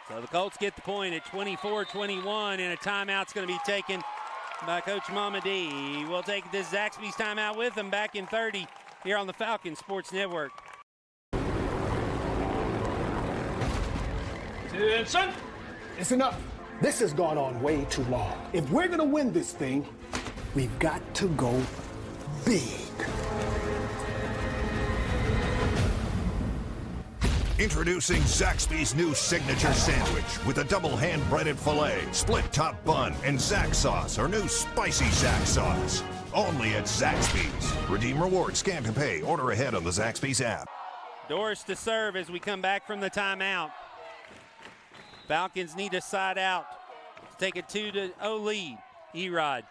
So the Colts get the point at 24-21, and a timeout's going to be taken by Coach Mamadi. We'll take this Zaxby's timeout with them back in 30 here on the Falcon Sports Network. It's enough. This has gone on way too long. If we're going to win this thing, we've got to go big. Introducing Zaxby's new signature sandwich with a double hand-breaded filet, split top bun, and Zax sauce, or new spicy Zax sauce. Only at Zaxby's. Redeem rewards, scan to pay, order ahead on the Zaxby's app. Doris to serve as we come back from the timeout. Falcons need a side out to take a 2-0 lead. Erod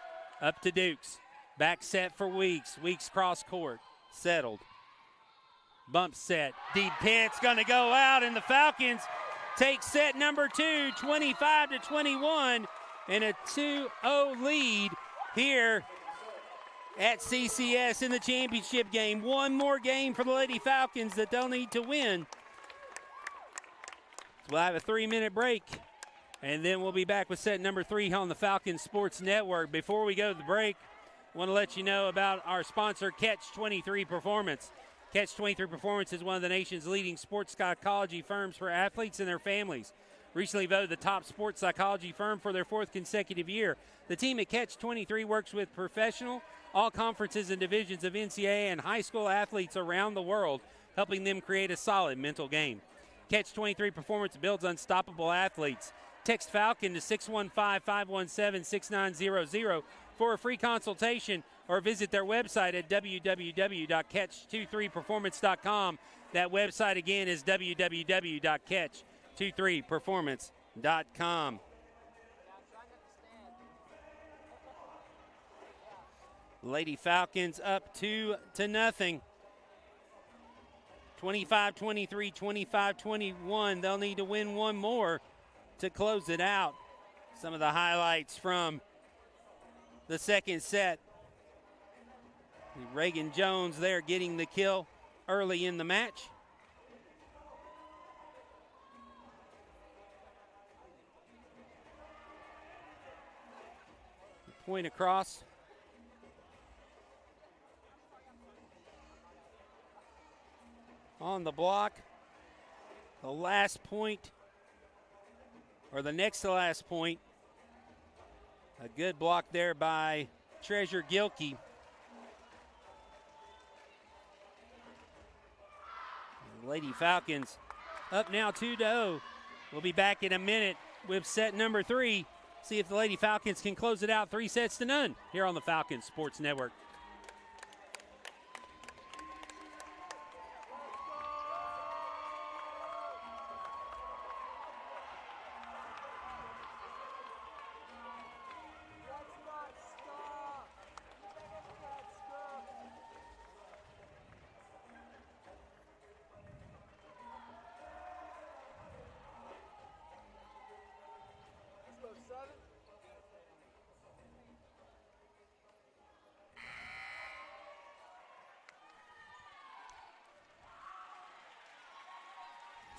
up to Dukes. Back set for Weeks. Weeks cross court. Settled. Bump set. Deep pit's going to go out, and the Falcons take set number 2, 25-21. and a 2-0 lead here at CCS in the championship game. One more game for the Lady Falcons that they'll need to win. So we'll have a 3-minute break, and then we'll be back with set number 3 on the Falcons Sports Network. Before we go to the break, I want to let you know about our sponsor, Catch 23 Performance. Catch 23 Performance is one of the nation's leading sports psychology firms for athletes and their families. Recently voted the top sports psychology firm for their 4th consecutive year. The team at Catch 23 works with professional, all conferences and divisions of NCAA and high school athletes around the world, helping them create a solid mental game. Catch 23 Performance builds unstoppable athletes. Text Falcon to 615-517-6900 for a free consultation, or visit their website at www.catch23performance.com. That website again is www.catch23performance.com. Lady Falcons up 2-0. 25-23, 25-21. They'll need to win one more to close it out. Some of the highlights from the second set. Reagan Jones there getting the kill early in the match. Point across. On the block. The last point, or the next to last point. A good block there by Treasure Gilkey. Lady Falcons up now 2-0. We'll be back in a minute with set number 3. See if the Lady Falcons can close it out 3-0 here on the Falcons Sports Network.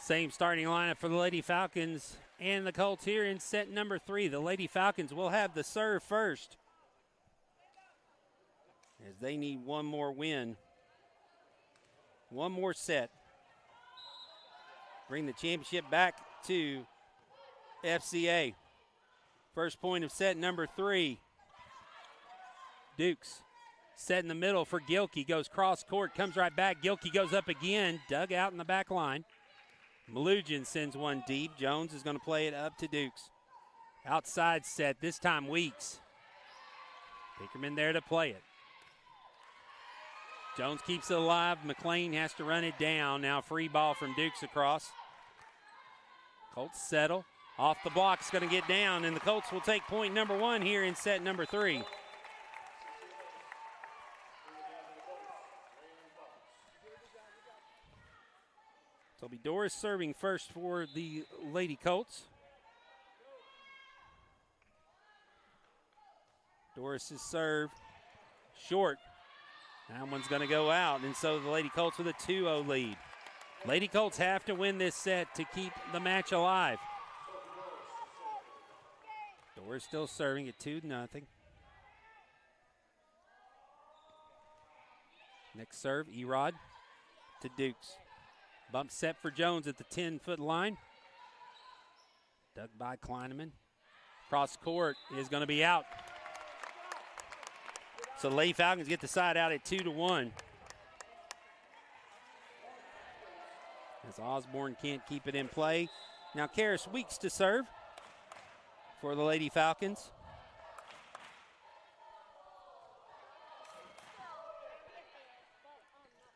Same starting lineup for the Lady Falcons and the Colts here in set number 3. The Lady Falcons will have the serve first, as they need one more win, one more set. Bring the championship back to FCA. First point of set number 3. Dukes set in the middle for Gilkey. Goes cross court, comes right back. Gilkey goes up again, dug out in the back line. Malugin sends one deep. Jones is going to play it up to Dukes. Outside set, this time Weeks. Pickerman there to play it. Jones keeps it alive. McLean has to run it down. Now free ball from Dukes across. Colts settle. Off the block, it's going to get down, and the Colts will take point number 1 here in set number 3. So it'll be Doris serving first for the Lady Colts. Doris's serve short. That one's going to go out, and so the Lady Colts with a 2-0 lead. Lady Colts have to win this set to keep the match alive. Doris still serving at 2-0. Next serve, Erod to Dukes. Bump set for Jones at the 10-foot line. Dug by Kleineman. Cross court is going to be out. So the Lady Falcons get the side out at 2-1. As Osborne can't keep it in play. Now Karis Weeks to serve for the Lady Falcons.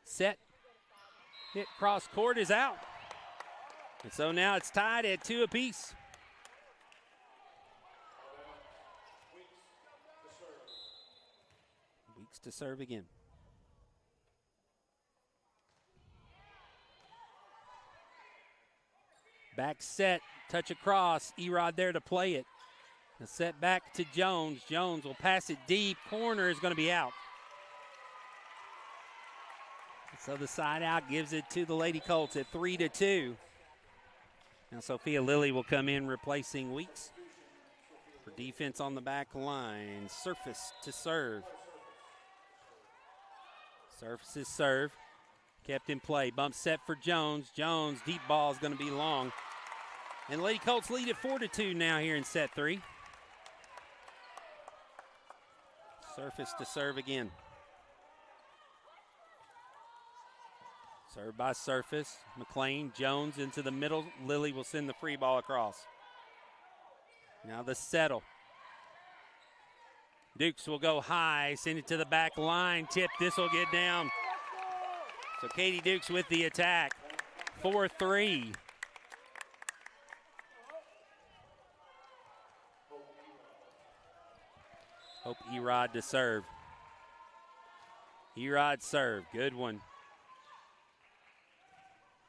Set. Hit cross court is out. And so now it's tied at 2 apiece. Weeks to serve again. Back set, touch across. Erod there to play it. The set back to Jones. Jones will pass it deep. Corner is going to be out. So the side out gives it to the Lady Colts at 3-2. Now Sophia Lilly will come in replacing Weeks for defense on the back line. Surface to serve. Surface is serve. Kept in play. Bump set for Jones. Jones, deep ball is going to be long. And Lady Colts lead at 4-2 now here in set 3. Surface to serve again. Served by Surface. McLean, Jones into the middle. Lilly will send the free ball across. Now the settle. Dukes will go high, send it to the back line. Tip, this will get down. So Katie Dukes with the attack. 4-3. Hope Erod to serve. Erod serve. Good one.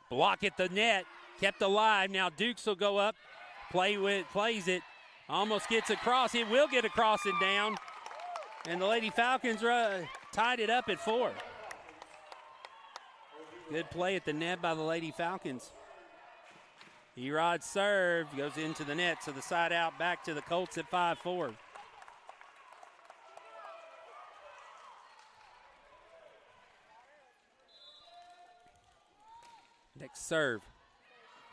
Block at the net. Kept alive. Now Dukes will go up. Plays it. Almost gets across. It will get across and down. And the Lady Falcons tied it up at 4. Good play at the net by the Lady Falcons. Erod serve. Goes into the net. So the side out back to the Colts at 5-4. Next serve.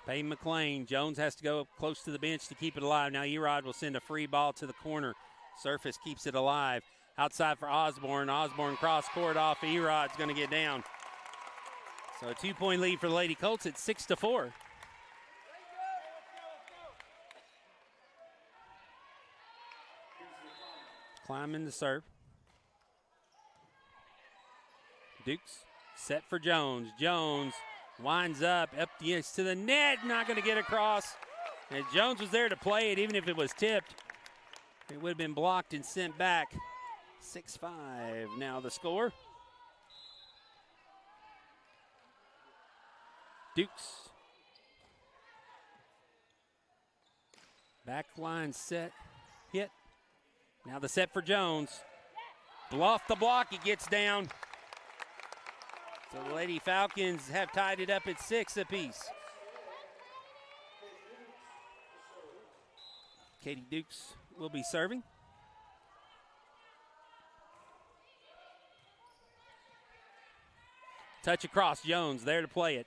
Payne McLean. Jones has to go up close to the bench to keep it alive. Now Erod will send a free ball to the corner. Surface keeps it alive. Outside for Osborne. Osborne cross court off. Erod's going to get down. So a 2-point lead for the Lady Colts at 6-4. Climbing the serve. Dukes set for Jones. Jones winds up the edge to the net. Not going to get across. And Jones was there to play it, even if it was tipped. It would have been blocked and sent back. 6-5 now the score. Dukes. Back line set. Hit. Now the set for Jones. Off the block, he gets down. So the Lady Falcons have tied it up at 6 apiece. Katie Dukes will be serving. Touch across, Jones there to play it.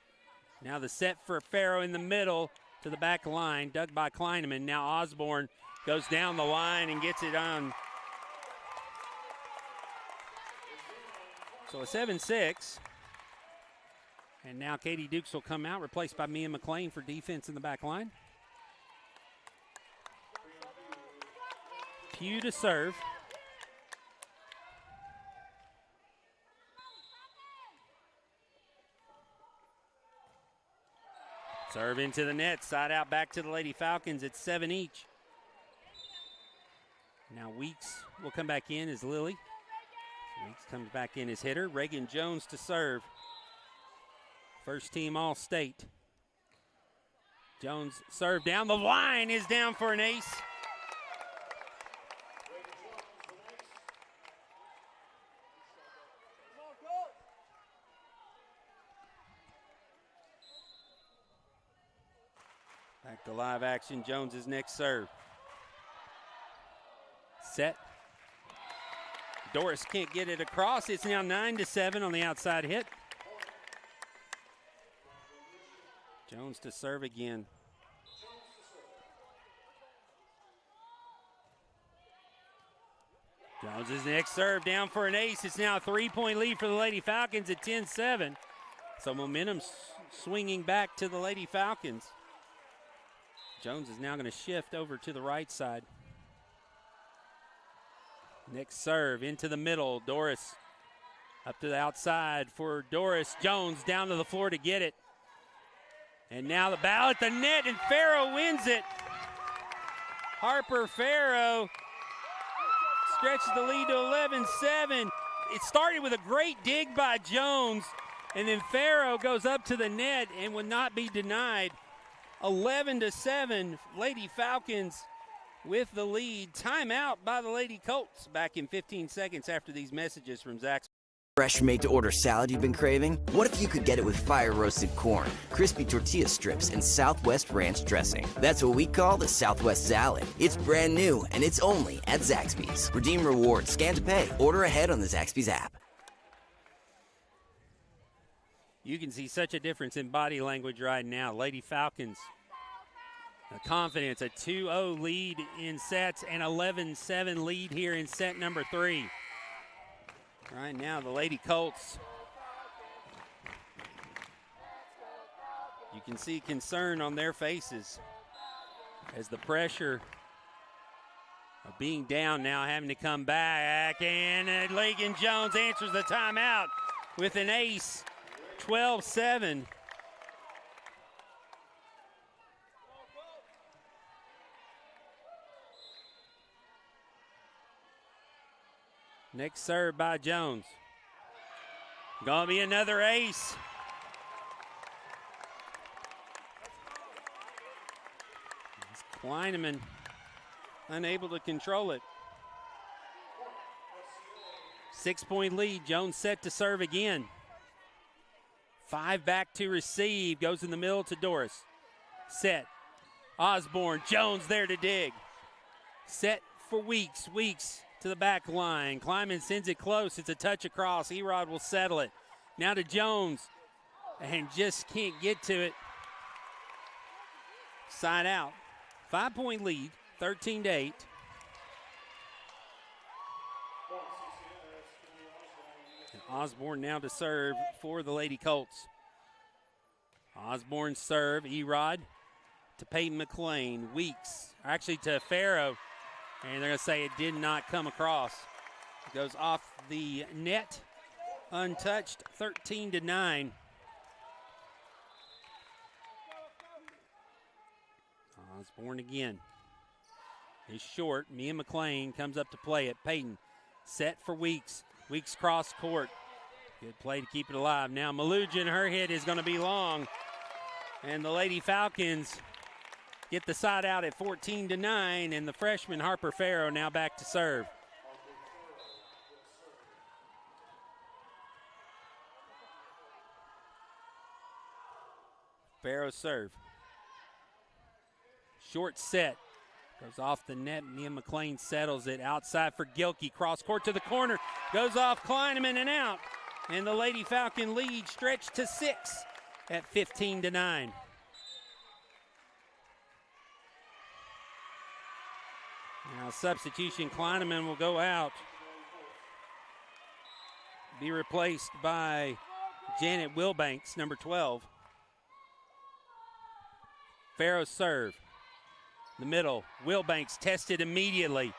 Now the set for Farrow in the middle to the back line, dug by Kleineman. Now Osborne goes down the line and gets it on. So a 7-6. And now Katie Dukes will come out, replaced by Mia McLean for defense in the back line. Pugh to serve. Serve into the net, side out back to the Lady Falcons at 7 each. Now Weeks will come back in as Lilly. Weeks comes back in as hitter. Reagan Jones to serve. First team All-State. Jones serve down the line, is down for an ace. Back to live action, Jones's next serve. Set. Doris can't get it across. It's now 9-7 on the outside hit. Jones to serve again. Jones's next serve down for an ace. It's now a 3-point lead for the Lady Falcons at 10-7. So momentum swinging back to the Lady Falcons. Jones is now going to shift over to the right side. Next serve into the middle. Doris up to the outside for Doris. Jones down to the floor to get it. And now the ball at the net, and Farrow wins it. Harper Farrow stretches the lead to 11-7. It started with a great dig by Jones, and then Farrow goes up to the net and would not be denied. 11-7, Lady Falcons with the lead. Timeout by the Lady Colts. Back in 15 seconds after these messages from Zach. Fresh made-to-order salad you've been craving? What if you could get it with fire-roasted corn, crispy tortilla strips, and Southwest ranch dressing? That's what we call the Southwest Salad. It's brand new, and it's only at Zaxby's. Redeem rewards, scan to pay, order ahead on the Zaxby's app. You can see such a difference in body language right now. Lady Falcons, a confidence, a 2-0 lead in sets, and 11-7 lead here in set number 3. Right now, the Lady Colts, you can see concern on their faces as the pressure of being down now, having to come back. And Lagan Jones answers the timeout with an ace, 12-7. Next serve by Jones. Gonna be another ace. Kleineman unable to control it. 6-point lead. Jones set to serve again. 5 back to receive. Goes in the middle to Doris. Set. Osborne. Jones there to dig. Set for Weeks. Weeks to the back line. Kleiman sends it close. It's a touch across. Erod will settle it. Now to Jones. And just can't get to it. Side out. 5-point lead. 13-8. Osborne now to serve for the Lady Colts. Osborne serve. Erod to Peyton McLean. Weeks. Actually to Farrow. And they're going to say it did not come across. It goes off the net, untouched, 13-9. Osborne again. He's short. Mia McLean comes up to play it. Peyton set for Weeks. Weeks cross court. Good play to keep it alive. Now Malugin, her hit is going to be long. And the Lady Falcons get the side out at 14-9, and the freshman Harper Farrow now back to serve. Farrow serve. Short set. Goes off the net. Mia McLean settles it outside for Gilkey. Cross court to the corner. Goes off Kleineman and out. And the Lady Falcon lead stretched to 6 at 15-9. Now substitution, Kleineman will go out. Be replaced by Janet Wilbanks, number 12. Farrow serve. The middle, Wilbanks tested immediately.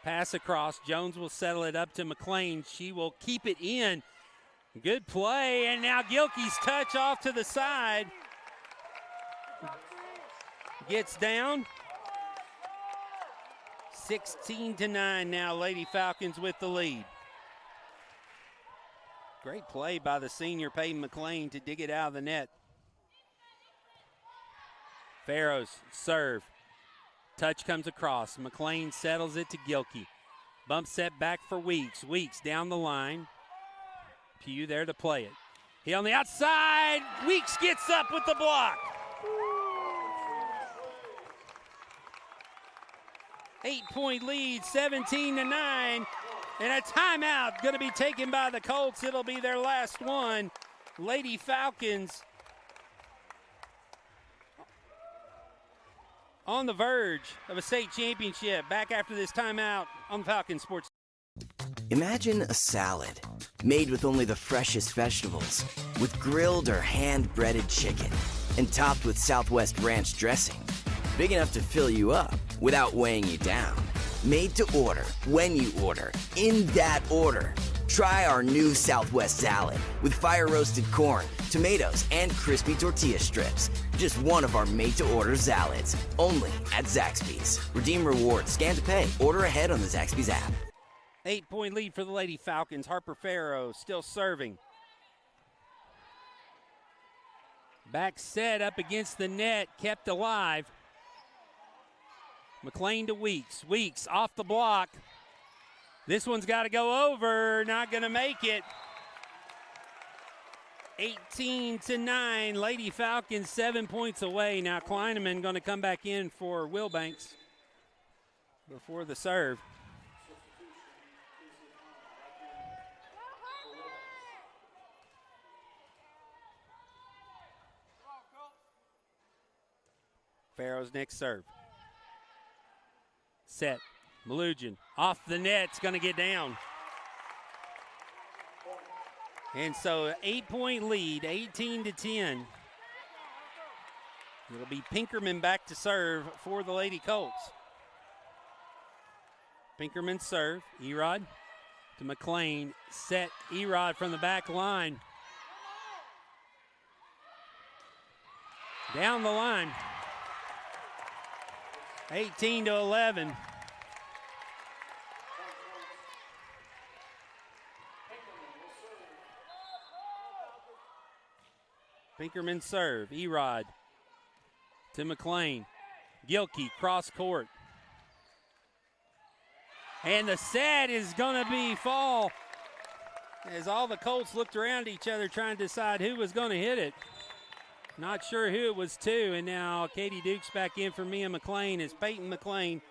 Pass across, Jones will settle it up to McLean. She will keep it in. Good play, and now Gilkey's touch off to the side. Gets down. 16-9 now, Lady Falcons with the lead. Great play by the senior Peyton McLean to dig it out of the net. Farrow's serve. Touch comes across. McLean settles it to Gilkey. Bump set back for Weeks. Weeks down the line. Pugh there to play it. He on the outside. Weeks gets up with the block. 8-point lead, 17-9. And a timeout going to be taken by the Colts. It'll be their last one. Lady Falcons on the verge of a state championship. Back after this timeout on the Falcon Sports. Imagine a salad made with only the freshest vegetables, with grilled or hand-breaded chicken, and topped with Southwest ranch dressing. Big enough to fill you up without weighing you down. Made to order, when you order, in that order. Try our new Southwest salad with fire-roasted corn, tomatoes, and crispy tortilla strips. Just one of our made-to-order salads, only at Zaxby's. Redeem rewards, scan to pay, order ahead on the Zaxby's app. 8-point lead for the Lady Falcons. Harper Farrow still serving. Back set up against the net, kept alive. McLean to Weeks. Weeks off the block. This one's got to go over. Not going to make it. 18-9. Lady Falcons 7 points away. Now Kleineman going to come back in for Wilbanks before the serve. Farrow's next serve. Set. Malugin off the net's going to get down. And so an 8-point lead, 18-10. It'll be Pinkerman back to serve for the Lady Colts. Pinkerman serve. Erod to McLean. Set. Erod from the back line. Down the line. 18-11. Pinkerman serve. Erod to McLean. Gilkey cross court. And the set is going to be fall as all the Colts looked around each other trying to decide who was going to hit it. Not sure who it was to, and now Katie Dukes back in for Mia McLean as Peyton McLean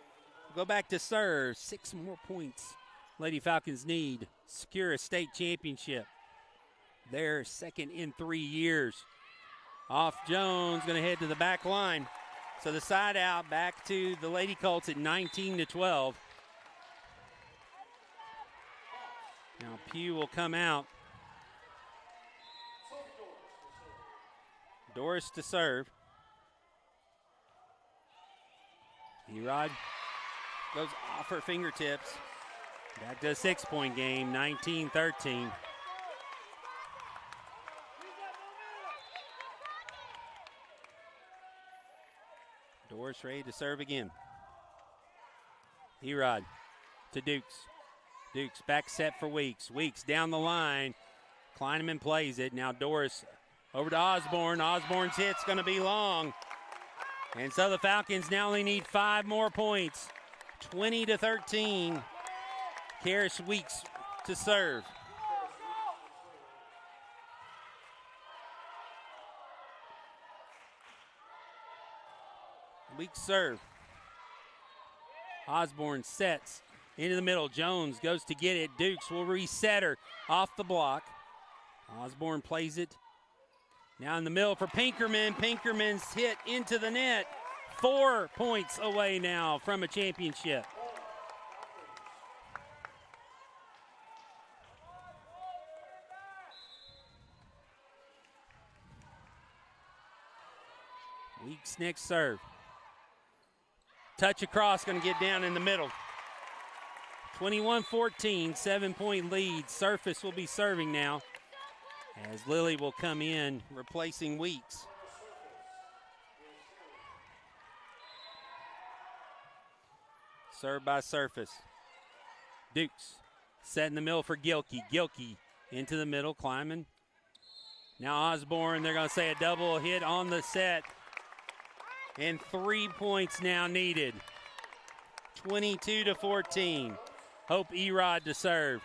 will go back to serve. 6 more points Lady Falcons need. Secure a state championship. Their second in 3 years. Off Jones, going to head to the back line. So the side out back to the Lady Colts at 19-12. Now Pugh will come out. Doris to serve. Erod goes off her fingertips. Back to a 6-point game, 19-13. Doris ready to serve again. Erod to Dukes. Dukes back set for Weeks. Weeks down the line. Kleineman plays it. Now Doris over to Osborne. Osborne's hit's going to be long. And so the Falcons now only need 5 more points. 20-13. Karis Weeks to serve. Weeks serve. Osborne sets into the middle. Jones goes to get it. Dukes will reset her off the block. Osborne plays it. Now in the middle for Pinkerman. Pinkerman's hit into the net. 4 points away now from a championship. Weeks next serve. Touch across, going to get down in the middle. 21-14, 7-point lead. Surface will be serving now as Lily will come in, replacing Weeks. Served by Surface. Dukes set in the middle for Gilkey. Gilkey into the middle, climbing. Now Osborne, they're going to say a double hit on the set. And 3 points now needed. 22-14. Hope Erod to serve.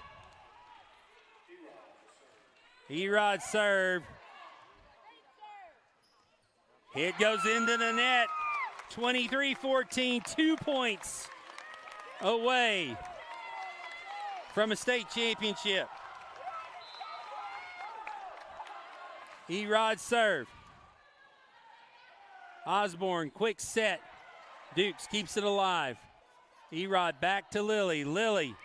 Erod serve. Hit goes into the net. 23-14, 2 points away from a state championship. Erod serve. Osborne, quick set. Dukes keeps it alive. Erod back to Lily. Lily.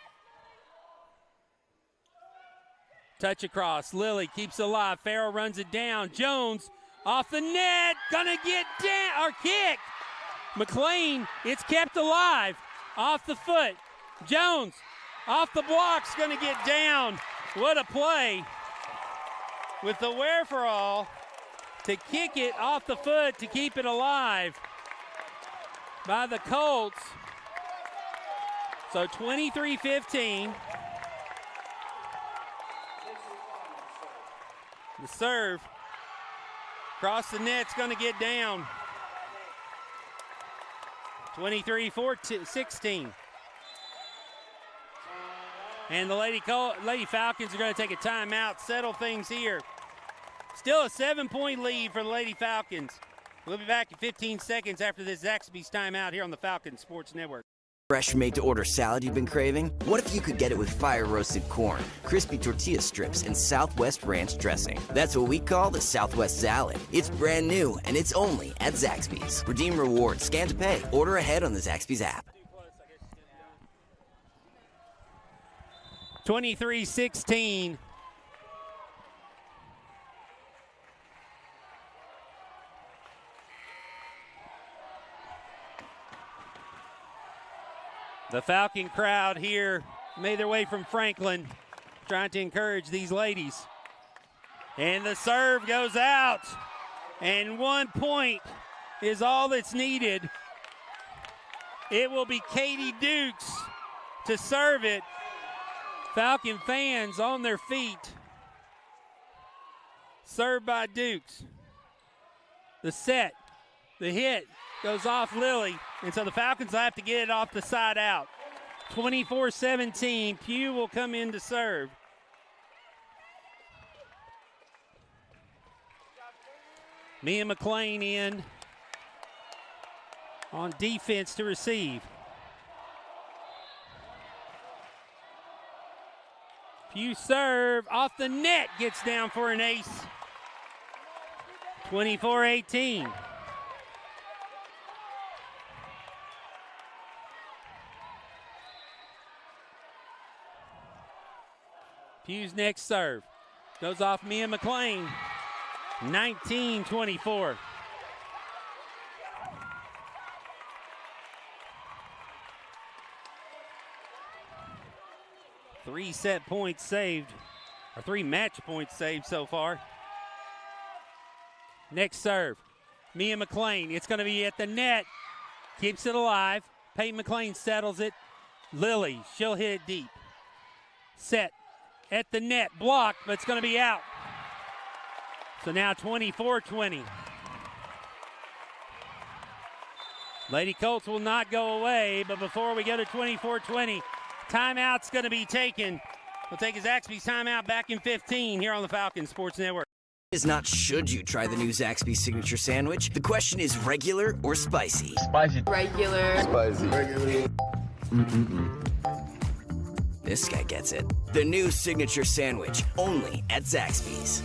Touch across. Lily keeps it alive. Farrell runs it down. Jones off the net. Gonna get down, or kick. McLean, it's kept alive. Off the foot. Jones off the block's gonna get down. What a play. With the wherefore to kick it off the foot to keep it alive by the Colts. So 23-15. The serve across the net's going to get down. 23-16. And the Lady Falcons are going to take a timeout, settle things here. Still a 7-point lead for the Lady Falcons. We'll be back in 15 seconds after this Zaxby's timeout here on the Falcon Sports Network. Fresh made-to-order salad you've been craving? What if you could get it with fire-roasted corn, crispy tortilla strips, and Southwest ranch dressing? That's what we call the Southwest salad. It's brand new, and it's only at Zaxby's. Redeem rewards, scan to pay, order ahead on the Zaxby's app. 23-16. The Falcon crowd here made their way from Franklin, trying to encourage these ladies. And the serve goes out. And 1 point is all that's needed. It will be Katie Dukes to serve it. Falcon fans on their feet. Served by Dukes. The set, the hit goes off Lily. And so the Falcons will have to get it off the side out. 24-17, Pugh will come in to serve. Mia McLean in on defense to receive. Pugh serve off the net, gets down for an ace. 24-18. Pugh's next serve goes off Mia McLean. 19-24. Three set points saved, or 3 match points saved so far. Next serve, Mia McLean. It's going to be at the net. Keeps it alive. Peyton McLean settles it. Lily, she'll hit it deep. Set at the net, blocked, but it's going to be out. So now 24-20. Lady Colts will not go away, but before we go to 24-20, timeout's going to be taken. We'll take his Zaxby's timeout back in 15 here on the Falcon Sports Network. Is not should you try the new Zaxby's signature sandwich. The question is regular or spicy? Spicy. Regular. Spicy. Regular. This guy gets it. The new signature sandwich, only at Zaxby's.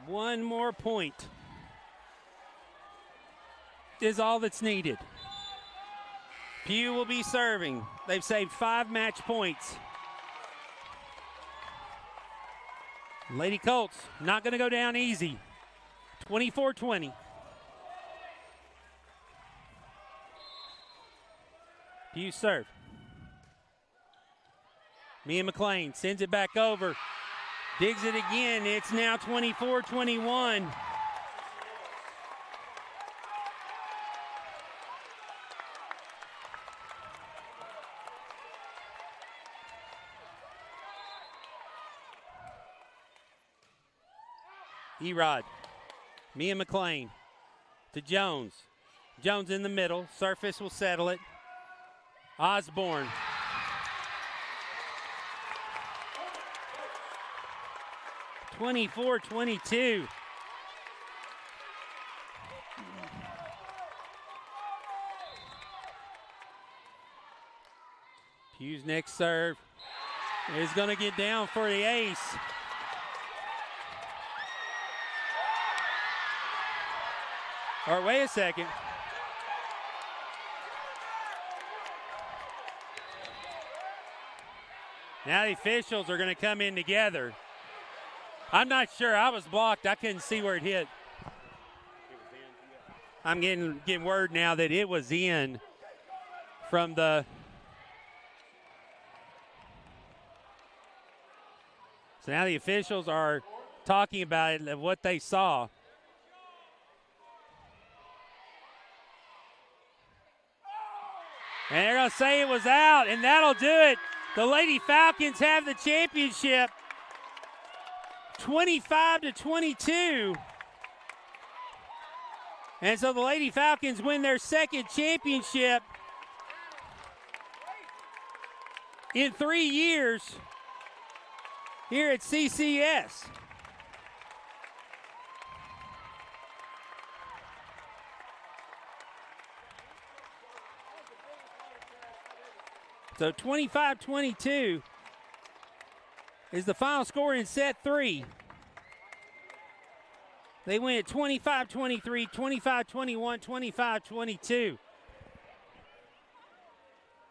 One more point is all that's needed. Pugh will be serving. They've saved 5 match points. Lady Colts not going to go down easy. 24-20. Pugh serve. Mia McLean sends it back over. Digs it again. It's now 24-21. Erod. Mia McLean to Jones. Jones in the middle. Surface will settle it. Osborne. (24-22). Pugh's next serve is going to get down for the ace. Or wait a second. Now the officials are going to come in together. I'm not sure. I was blocked. I couldn't see where it hit. I'm getting word now that it was in from the. So now the officials are talking about it, what they saw. And they're going to say it was out, and that'll do it. The Lady Falcons have the championship, 25-22. And so the Lady Falcons win their second championship in 3 years here at CCS. So 25-22 is the final score in set 3. They win at 25-23, 25-21, 25-22.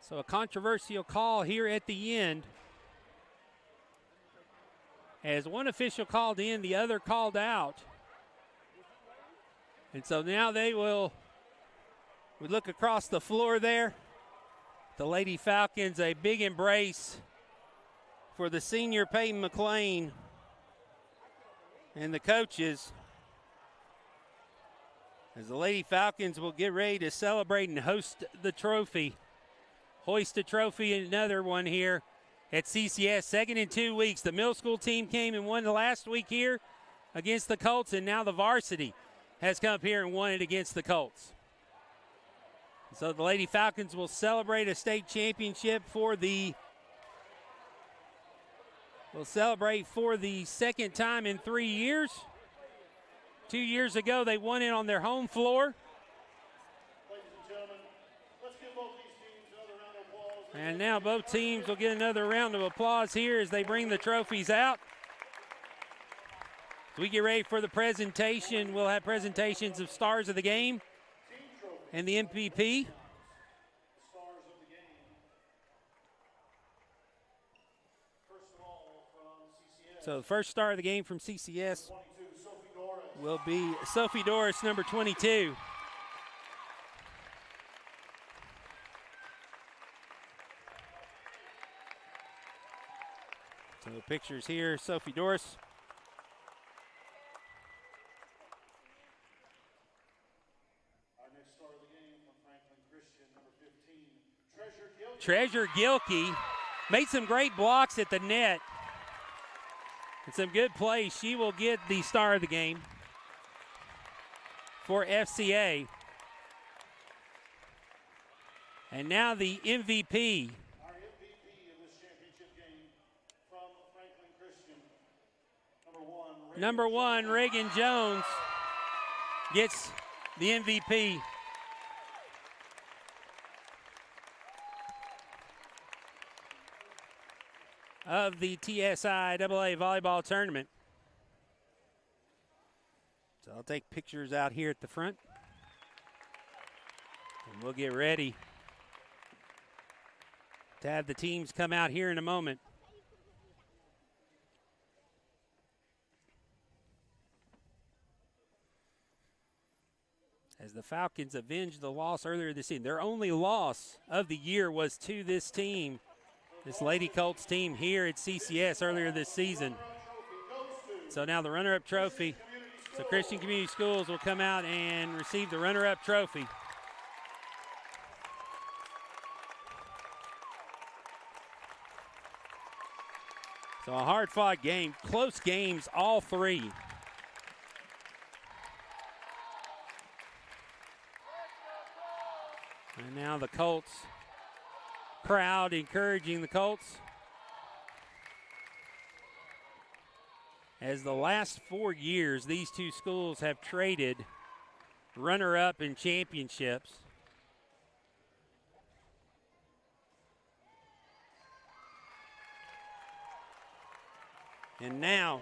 So a controversial call here at the end. As one official called in, the other called out. And so now we look across the floor there. The Lady Falcons, a big embrace for the senior Peyton McLean and the coaches, as the Lady Falcons will get ready to celebrate and host the trophy. Hoist a trophy, another one here at CCS. Second in 2 weeks. The middle school team came and won the last week here against the Colts, and now the varsity has come up here and won it against the Colts. So the Lady Falcons will celebrate a state championship for the second time in 3 years. 2 years ago, they won it on their home floor. Ladies and gentlemen, let's give both these teams another round of applause. And now both teams will get another round of applause here as they bring the trophies out. As we get ready for the presentation, we'll have presentations of stars of the game and the MVP. Stars of the game. First of all, from CCS. So the first star of the game from CCS 22, Sophie Doris. will be Sophie Doris, number 22. So the pictures here, Sophie Doris. Our next star of the game from Franklin Christian, number 15, Treasure Gilkey. Treasure Gilkey made some great blocks at the net and some good plays. She will get the star of the game for FCA. And now the MVP. Our MVP in this championship game from Franklin Christian, Number one, Reagan Jones gets the MVP. Of the TSIAA volleyball tournament. So I'll take pictures out here at the front. And we'll get ready to have the teams come out here in a moment. As the Falcons avenged the loss earlier this season. Their only loss of the year was to this team, this Lady Colts team here at CCS earlier this season. So now the runner-up trophy. So Christian Community Schools will come out and receive the runner-up trophy. So a hard-fought game, close games, all three. And now the Colts crowd encouraging the Colts. As the last 4 years, these two schools have traded runner-up and championships. And now,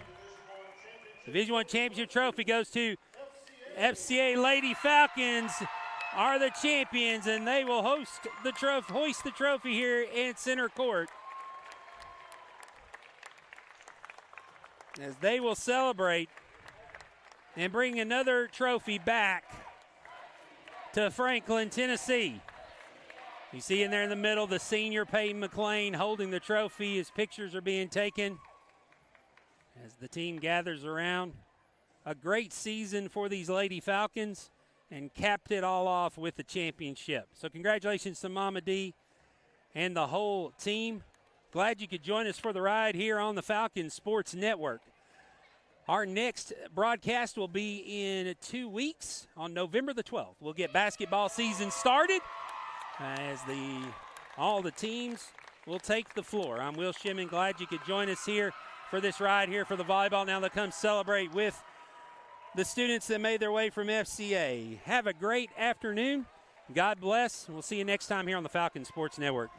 the Division I Championship Trophy goes to FCA Lady Falcons, are the champions, and they will hoist the trophy here in center court, as they will celebrate and bring another trophy back to Franklin, Tennessee. You see in there in the middle the senior Peyton McLean holding the trophy as pictures are being taken as the team gathers around. A great season for these Lady Falcons, and capped it all off with the championship. So congratulations to Mama D and the whole team. Glad you could join us for the ride here on the Falcons Sports Network. Our next broadcast will be in 2 weeks on November the 12th. We'll get basketball season started as all the teams will take the floor. I'm Will Shimon. Glad you could join us here for this ride here for the volleyball. Now they'll come celebrate with the students that made their way from FCA. Have a great afternoon. God bless. We'll see you next time here on the Falcon Sports Network.